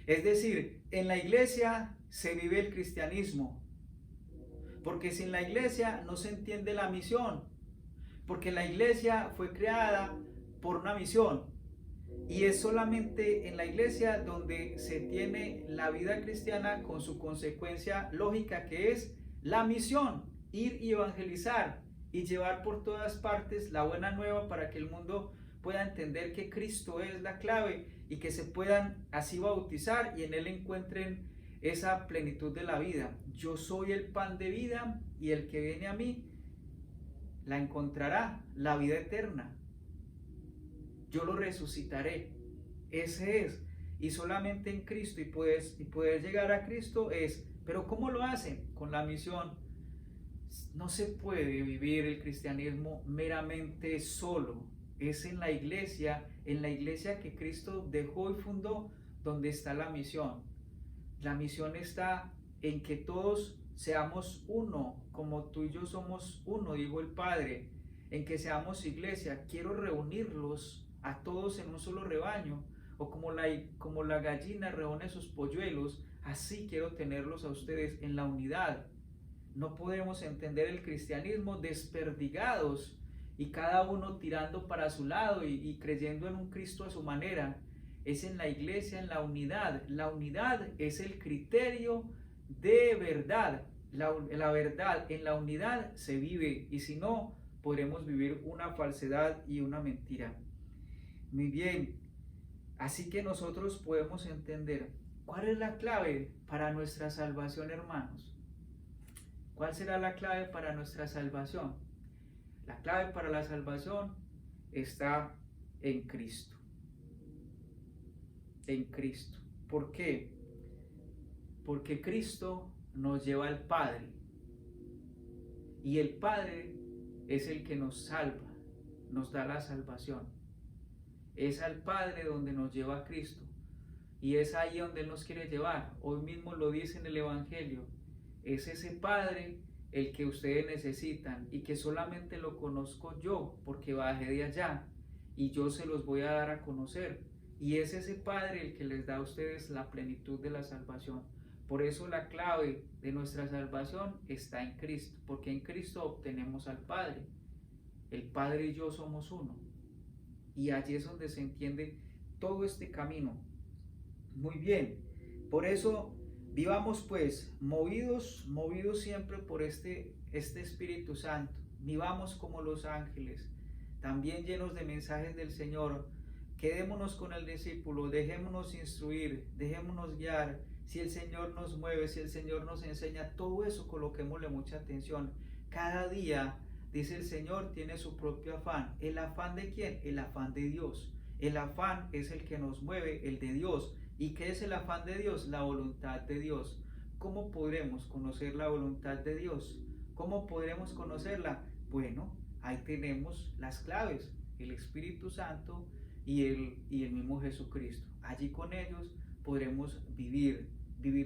Es decir, en la iglesia se vive el cristianismo, porque sin la iglesia no se entiende la misión, porque la iglesia fue creada por una misión y es solamente en la iglesia donde se tiene la vida cristiana con su consecuencia lógica, que es la misión, ir y evangelizar y llevar por todas partes la buena nueva para que el mundo pueda entender que Cristo es la clave y que se puedan así bautizar y en Él encuentren esa plenitud de la vida. Yo soy el pan de vida y el que viene a mí la encontrará, la vida eterna. Yo lo resucitaré. Ese es. Y solamente en Cristo y poder llegar a Cristo es. Pero ¿cómo lo hacen? Con la misión. No se puede vivir el cristianismo meramente solo. Es en la iglesia que Cristo dejó y fundó, donde está la misión. La misión está en que todos seamos uno, como tú y yo somos uno, dijo el Padre, en que seamos iglesia. Quiero reunirlos a todos en un solo rebaño, o como la gallina reúne sus polluelos, así quiero tenerlos a ustedes en la unidad. No podemos entender el cristianismo desperdigados y cada uno tirando para su lado y creyendo en un Cristo a su manera. Es en la iglesia, en la unidad. La unidad es el criterio de verdad. La verdad en la unidad se vive, y si no, podremos vivir una falsedad y una mentira. Muy bien, así que nosotros podemos entender cuál es la clave para nuestra salvación, hermanos. ¿Cuál será la clave para nuestra salvación? La clave para la salvación está en Cristo. En Cristo. ¿Por qué? Porque Cristo nos lleva al Padre y el Padre es el que nos salva, nos da la salvación. Es al Padre donde nos lleva Cristo y es ahí donde Él nos quiere llevar. Hoy mismo lo dice en el Evangelio. Es ese Padre el que ustedes necesitan y que solamente lo conozco yo porque bajé de allá y yo se los voy a dar a conocer. Y es ese Padre el que les da a ustedes la plenitud de la salvación. Por eso la clave de nuestra salvación está en Cristo, porque en Cristo obtenemos al Padre. El Padre y yo somos uno. Y allí es donde se entiende todo este camino. Muy bien, por eso vivamos pues movidos siempre por este Espíritu Santo. Vivamos como los ángeles, también llenos de mensajes del Señor. Quedémonos con el discípulo, dejémonos instruir, dejémonos guiar. Si el Señor nos mueve, si el Señor nos enseña, todo eso coloquémosle mucha atención. Cada día dice el Señor, tiene su propio afán. ¿El afán de quién? El afán de Dios. El afán es el que nos mueve, el de Dios. ¿Y qué es el afán de Dios? La voluntad de Dios. ¿Cómo podremos conocer la voluntad de Dios? ¿Cómo podremos conocerla? Bueno, ahí tenemos las claves, el Espíritu Santo y el mismo Jesucristo. Allí con ellos podremos vivir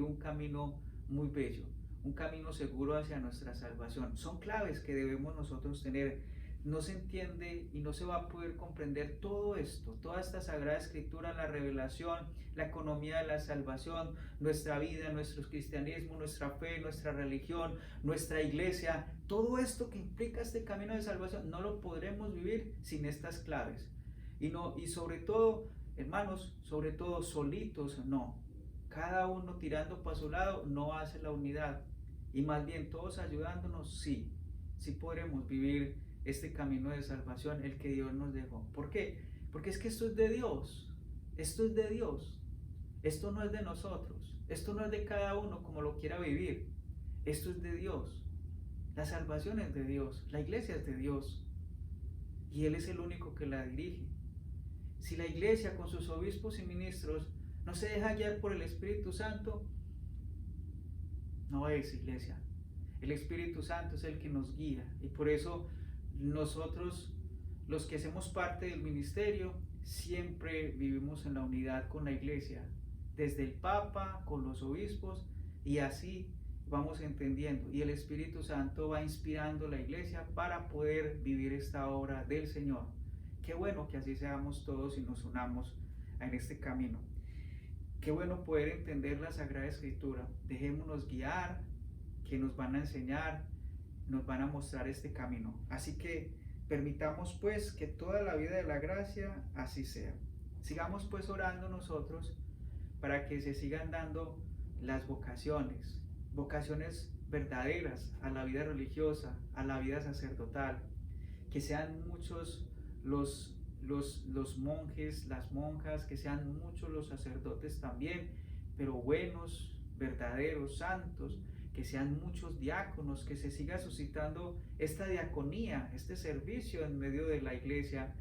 un camino muy bello, un camino seguro hacia nuestra salvación. Son claves que debemos nosotros tener. No se entiende y no se va a poder comprender todo esto, toda esta Sagrada Escritura, la revelación, la economía de la salvación, nuestra vida, nuestro cristianismo, nuestra fe, nuestra religión, nuestra iglesia, todo esto que implica este camino de salvación, no lo podremos vivir sin estas claves. Y sobre todo, hermanos, sobre todo solitos, no. Cada uno tirando para su lado no hace la unidad. Y más bien todos ayudándonos, sí podremos vivir este camino de salvación, el que Dios nos dejó. ¿Por qué? Porque es que esto es de Dios. Esto es de Dios. Esto no es de nosotros. Esto no es de cada uno como lo quiera vivir. Esto es de Dios. La salvación es de Dios. La iglesia es de Dios. Y Él es el único que la dirige. Si la iglesia con sus obispos y ministros no se deja guiar por el Espíritu Santo, no es iglesia. El Espíritu Santo es el que nos guía. Y por eso nosotros, los que hacemos parte del ministerio, siempre vivimos en la unidad con la iglesia, desde el Papa, con los obispos, y así vamos entendiendo. Y el Espíritu Santo va inspirando la iglesia para poder vivir esta obra del Señor. Qué bueno que así seamos todos y nos unamos en este camino. Qué bueno poder entender la Sagrada Escritura. Dejémonos guiar, que nos van a enseñar, nos van a mostrar este camino. Así que permitamos pues que toda la vida de la gracia así sea. Sigamos pues orando nosotros para que se sigan dando las vocaciones verdaderas a la vida religiosa, a la vida sacerdotal, que sean muchos los monjes, las monjas, que sean muchos los sacerdotes también, pero buenos, verdaderos, santos, que sean muchos diáconos, que se siga suscitando esta diaconía, este servicio en medio de la iglesia.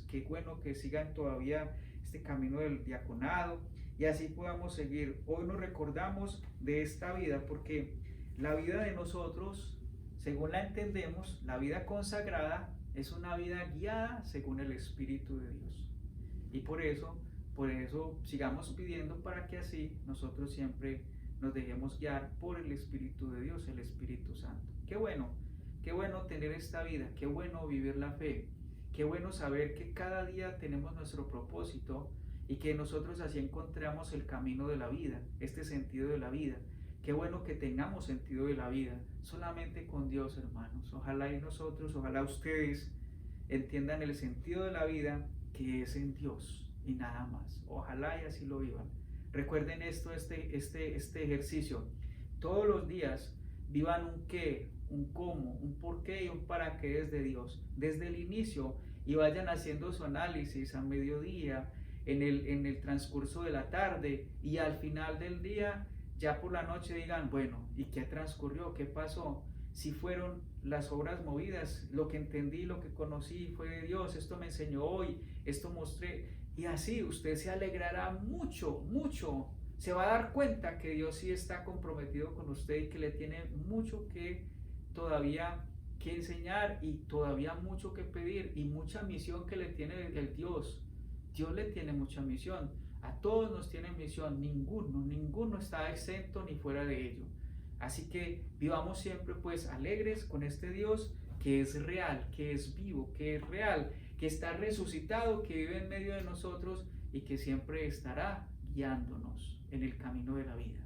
Qué bueno que sigan todavía este camino del diaconado y así podamos seguir. Hoy nos recordamos de esta vida porque la vida de nosotros, según la entendemos, la vida consagrada, es una vida guiada según el Espíritu de Dios. Y por eso sigamos pidiendo para que así nosotros siempre nos dejemos guiar por el Espíritu de Dios, el Espíritu Santo. Qué bueno tener esta vida, qué bueno vivir la fe, qué bueno saber que cada día tenemos nuestro propósito y que nosotros así encontramos el camino de la vida, este sentido de la vida. Qué bueno que tengamos sentido de la vida, solamente con Dios, hermanos. Ojalá y nosotros, ojalá ustedes entiendan el sentido de la vida que es en Dios y nada más. Ojalá y así lo vivan. Recuerden este ejercicio. Todos los días vivan un qué, un cómo, un por qué y un para qué desde Dios, desde el inicio, y vayan haciendo su análisis a mediodía, en el transcurso de la tarde, y al final del día, ya por la noche digan, bueno, ¿y qué transcurrió? ¿Qué pasó? Si fueron las obras movidas, lo que entendí, lo que conocí fue de Dios, esto me enseñó hoy, esto mostré. Y así usted se alegrará mucho, se va a dar cuenta que Dios sí está comprometido con usted y que le tiene mucho que todavía que enseñar y todavía mucho que pedir y mucha misión que le tiene el Dios. Dios le tiene mucha misión, a todos nos tiene misión, ninguno está exento ni fuera de ello. Así que vivamos siempre pues alegres con este Dios que es real, que es vivo, que es real, que está resucitado, que vive en medio de nosotros y que siempre estará guiándonos en el camino de la vida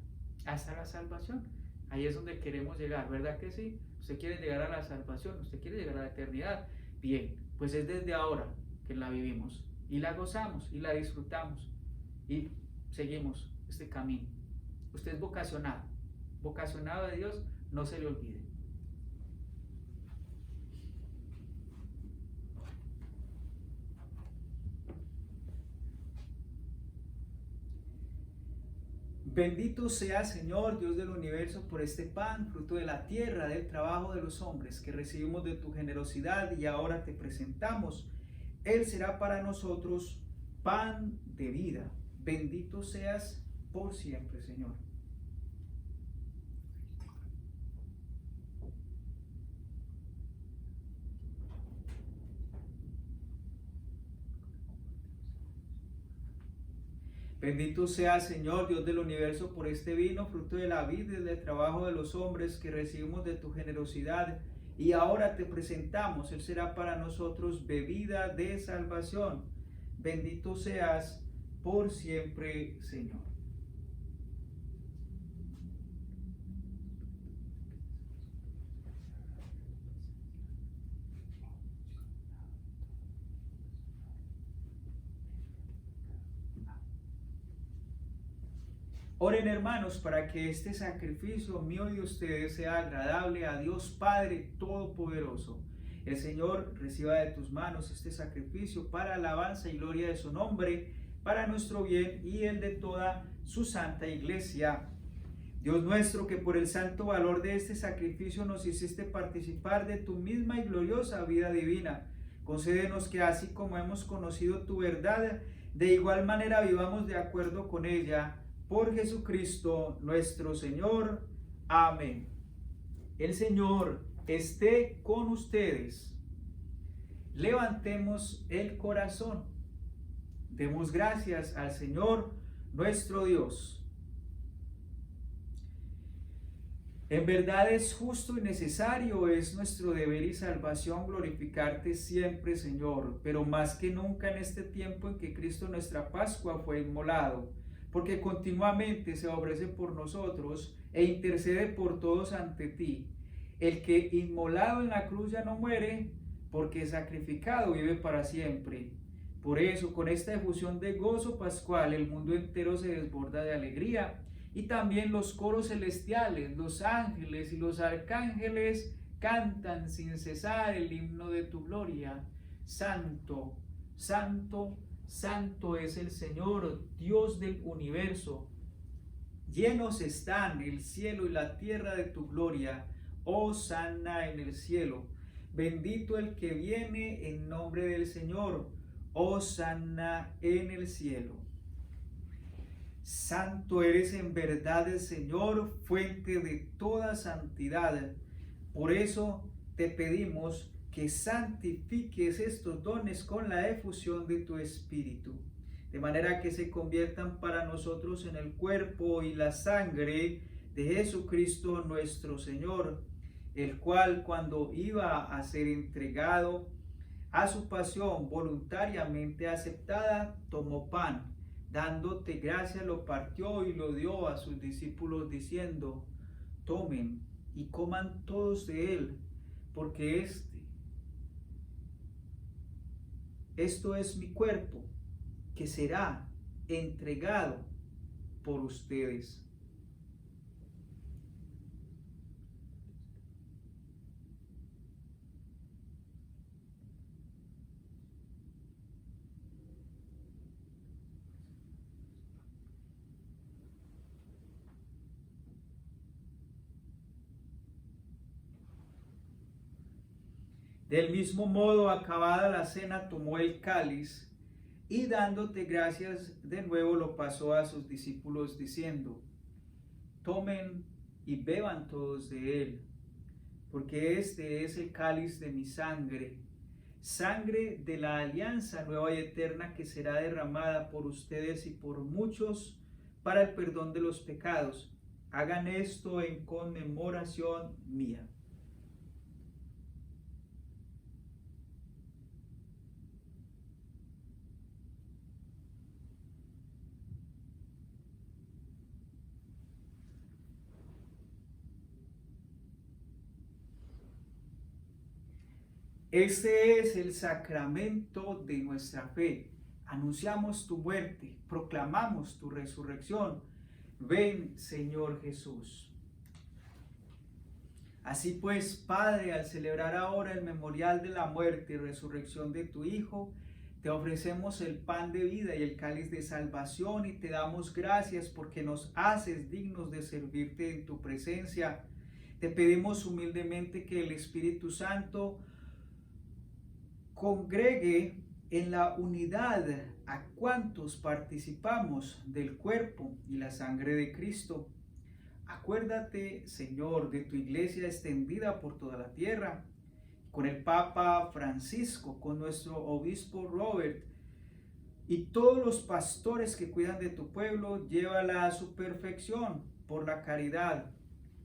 hasta la salvación. Ahí es donde queremos llegar, ¿verdad que sí? Usted quiere llegar a la salvación, usted quiere llegar a la eternidad. Bien, pues es desde ahora que la vivimos y la gozamos y la disfrutamos y seguimos este camino. Usted es vocacionado de Dios, no se le olvide. Bendito sea, Señor, Dios del universo, por este pan, fruto de la tierra, del trabajo de los hombres, que recibimos de tu generosidad y ahora te presentamos. Él será para nosotros pan de vida. Bendito seas por siempre, Señor. Bendito sea, Señor, Dios del universo, por este vino, fruto de la vid y del trabajo de los hombres, que recibimos de tu generosidad y ahora te presentamos. Él será para nosotros bebida de salvación. Bendito seas por siempre, Señor. Oren, hermanos, para que este sacrificio mío y de ustedes sea agradable a Dios Padre Todopoderoso. El Señor reciba de tus manos este sacrificio para alabanza y gloria de su nombre, para nuestro bien y el de toda su santa iglesia. Dios nuestro, que por el santo valor de este sacrificio nos hiciste participar de tu misma y gloriosa vida divina, concédenos que así como hemos conocido tu verdad, de igual manera vivamos de acuerdo con ella. Por Jesucristo nuestro Señor. Amén. El Señor esté con ustedes. Levantemos el corazón. Demos gracias al Señor nuestro Dios. En verdad es justo y necesario, es nuestro deber y salvación glorificarte siempre, Señor, pero más que nunca en este tiempo en que Cristo nuestra Pascua fue inmolado, porque continuamente se ofrece por nosotros e intercede por todos ante ti. El que inmolado en la cruz ya no muere, porque sacrificado vive para siempre. Por eso, con esta efusión de gozo pascual, el mundo entero se desborda de alegría, y también los coros celestiales, los ángeles y los arcángeles cantan sin cesar el himno de tu gloria. Santo, santo, santo es el Señor, Dios del universo. Llenos están el cielo y la tierra de tu gloria. Hosanna en el cielo. Bendito el que viene en nombre del Señor. Hosanna en el cielo. Santo eres en verdad el Señor, fuente de toda santidad. Por eso te pedimos que santifiques estos dones con la efusión de tu Espíritu, de manera que se conviertan para nosotros en el cuerpo y la sangre de Jesucristo nuestro Señor, el cual, cuando iba a ser entregado a su pasión voluntariamente aceptada, tomó pan, dándote gracias, lo partió y lo dio a sus discípulos diciendo: tomen y coman todos de él, porque esto es mi cuerpo, que será entregado por ustedes. Del mismo modo, acabada la cena, tomó el cáliz y dándote gracias de nuevo lo pasó a sus discípulos diciendo: tomen y beban todos de él, porque este es el cáliz de mi sangre, sangre de la alianza nueva y eterna, que será derramada por ustedes y por muchos para el perdón de los pecados. Hagan esto en conmemoración mía. Este es el sacramento de nuestra fe. Anunciamos tu muerte, proclamamos tu resurrección. Ven, Señor Jesús. Así pues, Padre, al celebrar ahora el memorial de la muerte y resurrección de tu Hijo, Te ofrecemos el pan de vida y el cáliz de salvación y te damos gracias porque nos haces dignos de servirte en tu presencia. Te pedimos humildemente que el Espíritu Santo congregue en la unidad a cuantos participamos del cuerpo y la sangre de Cristo. Acuérdate, Señor, de tu iglesia extendida por toda la tierra, con el Papa Francisco, con nuestro obispo Robert y todos los pastores que cuidan de tu pueblo, llévala a su perfección por la caridad.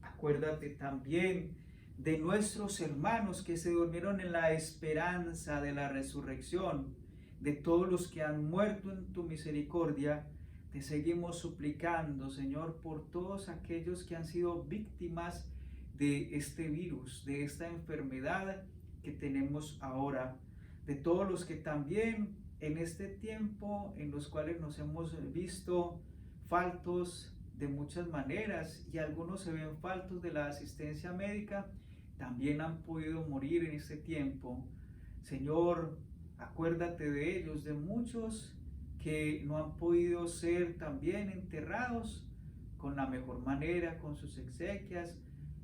Acuérdate también de nuestros hermanos que se durmieron en la esperanza de la resurrección, de todos los que han muerto en tu misericordia. Te seguimos suplicando, Señor, por todos aquellos que han sido víctimas de este virus, de esta enfermedad que tenemos ahora, de todos los que también en este tiempo en los cuales nos hemos visto faltos de muchas maneras y algunos se ven faltos de la asistencia médica, también han podido morir en este tiempo. Señor, acuérdate de ellos, de muchos que no han podido ser también enterrados con la mejor manera, con sus exequias,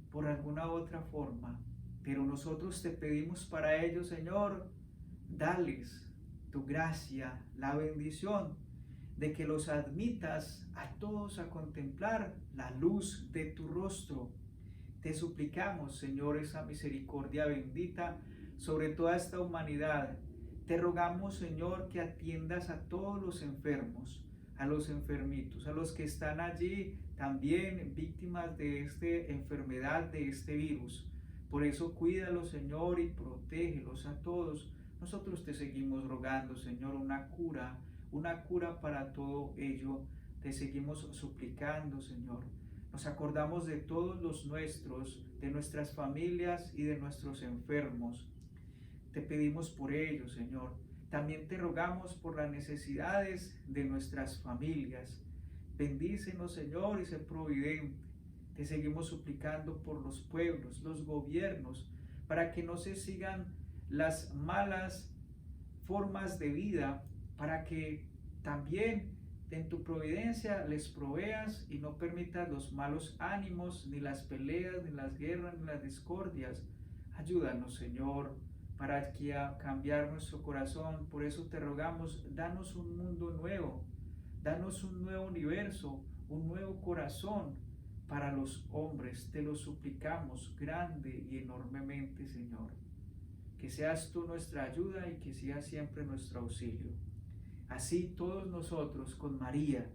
por alguna otra forma. Pero nosotros te pedimos para ellos, Señor, dales tu gracia, la bendición de que los admitas a todos a contemplar la luz de tu rostro. Te suplicamos, Señor, esa misericordia bendita sobre toda esta humanidad. Te rogamos, Señor, que atiendas a todos los enfermos, a los enfermitos, a los que están allí también víctimas de esta enfermedad, de este virus. Por eso cuídalos, Señor, y protégelos a todos. Nosotros te seguimos rogando, Señor, una cura para todo ello. Te seguimos suplicando, Señor. Nos acordamos de todos los nuestros, de nuestras familias y de nuestros enfermos. Te pedimos por ellos, Señor. También te rogamos por las necesidades de nuestras familias. Bendícenos, Señor, y sé providente. Te seguimos suplicando por los pueblos, los gobiernos, para que no se sigan las malas formas de vida, para que también en tu providencia les proveas y no permitas los malos ánimos, ni las peleas, ni las guerras, ni las discordias. Ayúdanos, Señor, para cambiar nuestro corazón. Por eso te rogamos, danos un mundo nuevo, danos un nuevo universo, un nuevo corazón para los hombres. Te lo suplicamos grande y enormemente, Señor. Que seas tú nuestra ayuda y que seas siempre nuestro auxilio. Así todos nosotros con María,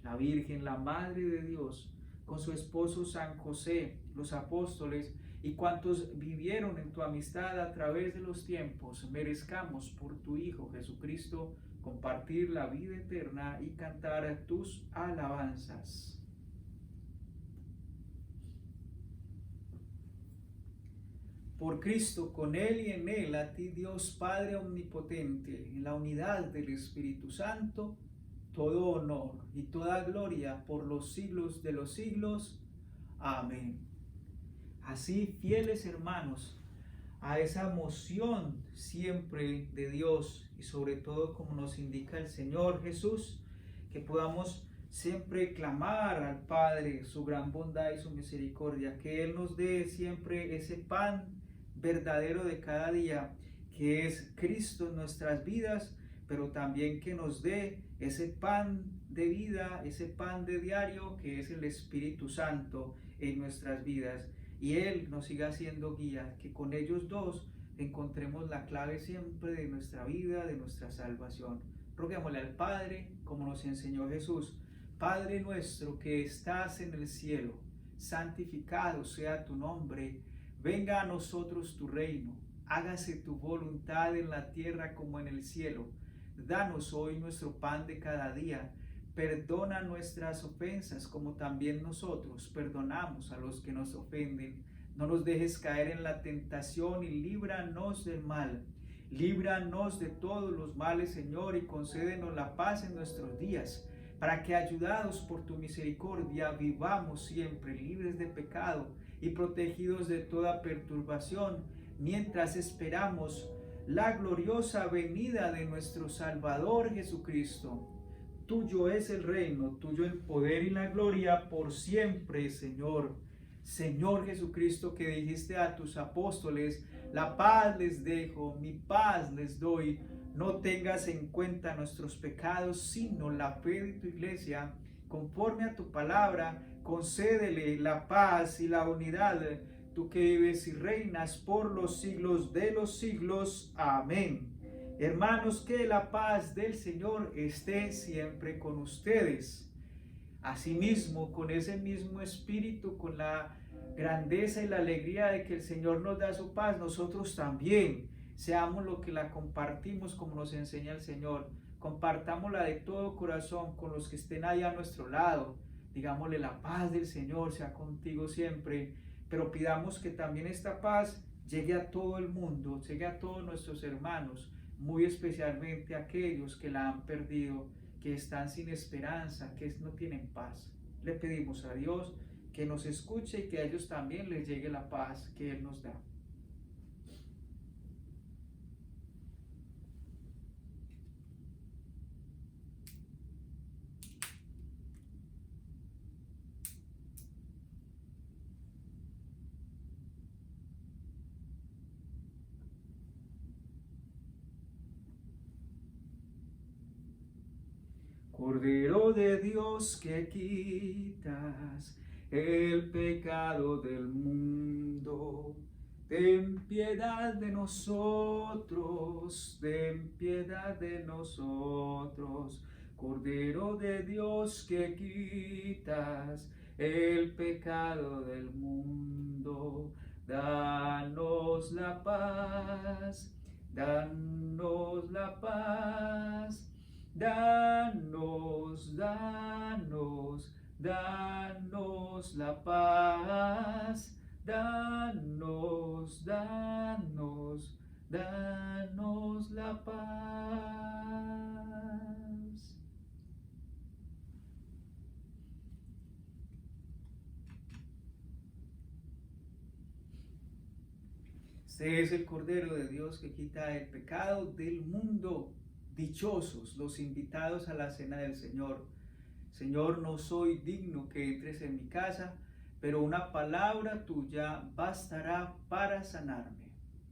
la Virgen, la Madre de Dios, con su esposo San José, los apóstoles y cuantos vivieron en tu amistad a través de los tiempos, merezcamos por tu Hijo Jesucristo compartir la vida eterna y cantar tus alabanzas. Por Cristo, con Él y en Él, a ti Dios Padre Omnipotente, en la unidad del Espíritu Santo, todo honor y toda gloria por los siglos de los siglos. Amén. Así, fieles hermanos, a esa moción siempre de Dios y sobre todo como nos indica el Señor Jesús, que podamos siempre clamar al Padre su gran bondad y su misericordia, que Él nos dé siempre ese pan verdadero de cada día, que es Cristo en nuestras vidas, pero también que nos dé ese pan de vida, ese pan de diario, que es el Espíritu Santo en nuestras vidas, y Él nos siga siendo guía, que con ellos dos encontremos la clave siempre de nuestra vida, de nuestra salvación. Roguémosle al Padre, como nos enseñó Jesús: Padre nuestro que estás en el cielo, santificado sea tu nombre. Venga a nosotros tu reino, hágase tu voluntad en la tierra como en el cielo. Danos hoy nuestro pan de cada día. Perdona nuestras ofensas como también nosotros perdonamos a los que nos ofenden. No nos dejes caer en la tentación y líbranos del mal. Líbranos de todos los males, Señor, y concédenos la paz en nuestros días, para que, ayudados por tu misericordia, vivamos siempre libres de pecado y protegidos de toda perturbación, mientras esperamos la gloriosa venida de nuestro Salvador Jesucristo. Tuyo es el reino, tuyo el poder y la gloria por siempre, Señor. Señor Jesucristo, que dijiste a tus apóstoles, la paz les dejo, mi paz les doy. No tengas en cuenta nuestros pecados, sino la fe de tu iglesia. Conforme a tu palabra, concédele la paz y la unidad. Tú que vives y reinas por los siglos de los siglos. Amén. Hermanos, que la paz del Señor esté siempre con ustedes. Asimismo, con ese mismo espíritu, con la grandeza y la alegría de que el Señor nos da su paz, nosotros también seamos lo que la compartimos como nos enseña el Señor. Compartámosla de todo corazón con los que estén ahí a nuestro lado. Digámosle, la paz del Señor sea contigo siempre, pero pidamos que también esta paz llegue a todo el mundo, llegue a todos nuestros hermanos, muy especialmente a aquellos que la han perdido, que están sin esperanza, que no tienen paz. Le pedimos a Dios que nos escuche y que a ellos también les llegue la paz que Él nos da. Cordero de Dios, que quitas el pecado del mundo, ten piedad de nosotros, ten piedad de nosotros. Cordero de Dios, que quitas el pecado del mundo, danos la paz, danos la paz. Danos, danos, danos la paz. Danos, danos, danos la paz. Este es el Cordero de Dios que quita el pecado del mundo. Dichosos los invitados a la cena del Señor. Señor, no soy digno que entres en mi casa, pero una palabra tuya bastará para sanarme.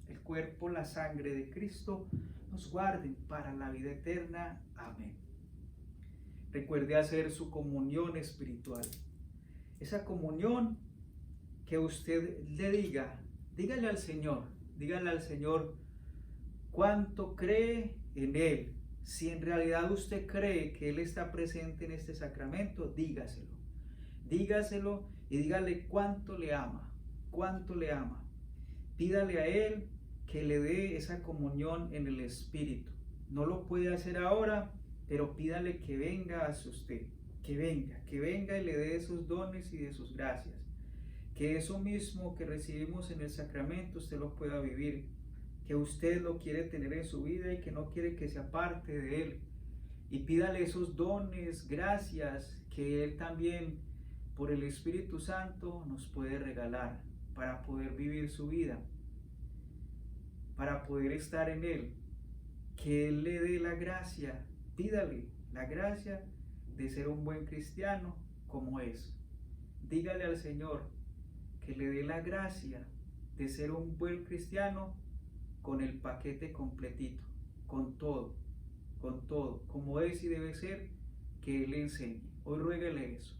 El cuerpo, la sangre de Cristo nos guarden para la vida eterna. Amén. Recuerde hacer su comunión espiritual. Esa comunión que usted le diga, dígale al Señor cuánto cree en Él. Si en realidad usted cree que Él está presente en este sacramento, dígaselo. Dígaselo y dígale cuánto le ama, cuánto le ama. Pídale a Él que le dé esa comunión en el Espíritu. No lo puede hacer ahora, pero pídale que venga hacia usted, que venga y le dé esos dones y de sus gracias. Que eso mismo que recibimos en el sacramento usted lo pueda vivir, que usted lo quiere tener en su vida y que no quiere que se aparte de Él. Y pídale esos dones, gracias, que Él también, por el Espíritu Santo, nos puede regalar para poder vivir su vida, para poder estar en Él. Que Él le dé la gracia, pídale la gracia de ser un buen cristiano como es. Dígale al Señor que le dé la gracia de ser un buen cristiano con el paquete completito, con todo, como es y debe ser, que Él le enseñe. Hoy ruégale eso.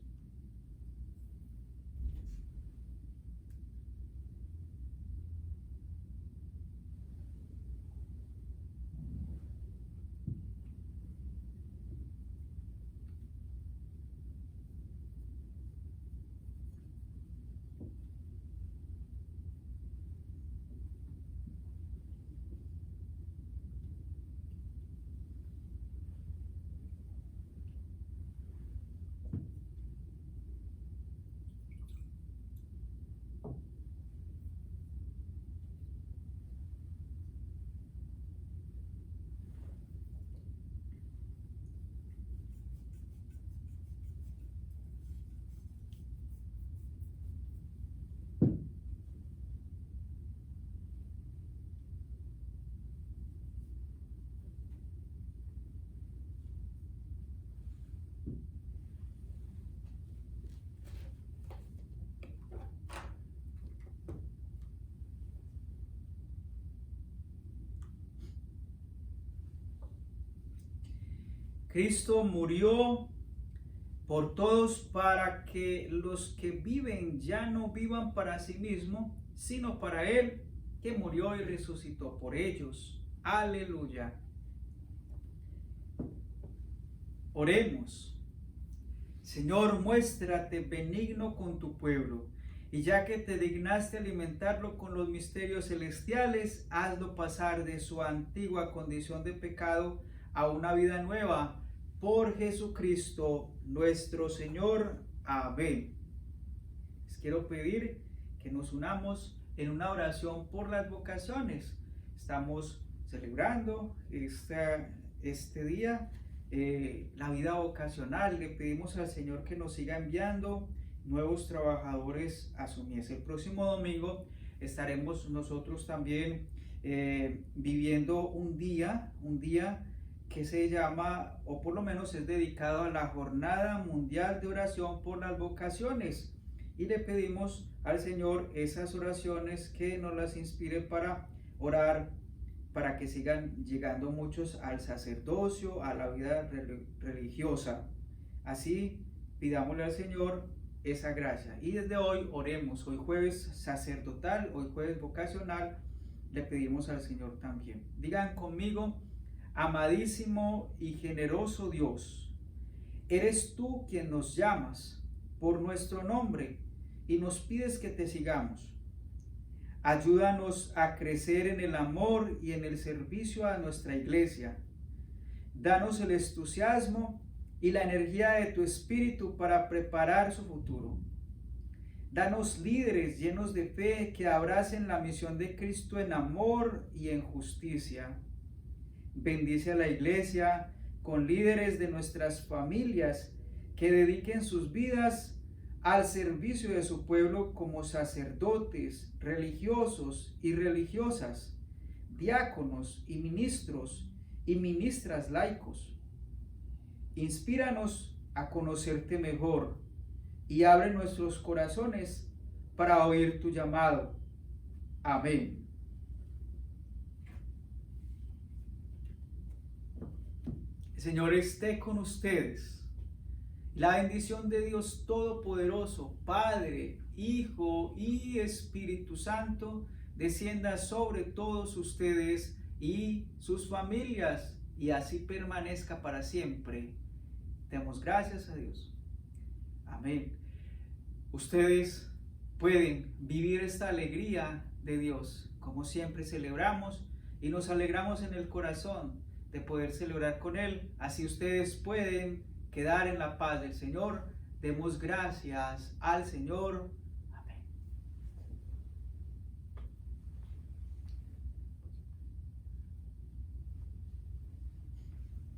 Cristo murió por todos para que los que viven ya no vivan para sí mismos, sino para Él que murió y resucitó por ellos. Aleluya. Oremos. Señor, muéstrate benigno con tu pueblo, y ya que te dignaste alimentarlo con los misterios celestiales, hazlo pasar de su antigua condición de pecado a una vida nueva, por Jesucristo nuestro Señor. Amén. Les quiero pedir que nos unamos en una oración por las vocaciones. Estamos celebrando este día, la vida vocacional. Le pedimos al Señor que nos siga enviando nuevos trabajadores a su mies. El próximo domingo estaremos nosotros también viviendo un día que se llama, o por lo menos es dedicado a la Jornada Mundial de Oración por las Vocaciones, y le pedimos al Señor esas oraciones que nos las inspire para orar, para que sigan llegando muchos al sacerdocio, a la vida religiosa. Así pidámosle al Señor esa gracia. Y desde hoy oremos, hoy jueves sacerdotal, hoy jueves vocacional, le pedimos al Señor también. Digan conmigo: amadísimo y generoso Dios, eres tú quien nos llamas por nuestro nombre y nos pides que te sigamos. Ayúdanos a crecer en el amor y en el servicio a nuestra iglesia. Danos el entusiasmo y la energía de tu espíritu para preparar su futuro. Danos líderes llenos de fe que abracen la misión de Cristo en amor y en justicia. Bendice a la iglesia con líderes de nuestras familias que dediquen sus vidas al servicio de su pueblo como sacerdotes, religiosos y religiosas, diáconos y ministras laicos. Inspíranos a conocerte mejor y abre nuestros corazones para oír tu llamado. Amén. El Señor esté con ustedes. La bendición de Dios Todopoderoso, Padre, Hijo y Espíritu Santo, descienda sobre todos ustedes y sus familias, y así permanezca para siempre. Demos gracias a Dios. Amén. Ustedes pueden vivir esta alegría de Dios, como siempre celebramos, y nos alegramos en el corazón de poder celebrar con Él. Así ustedes pueden quedar en la paz del Señor. Demos gracias al Señor.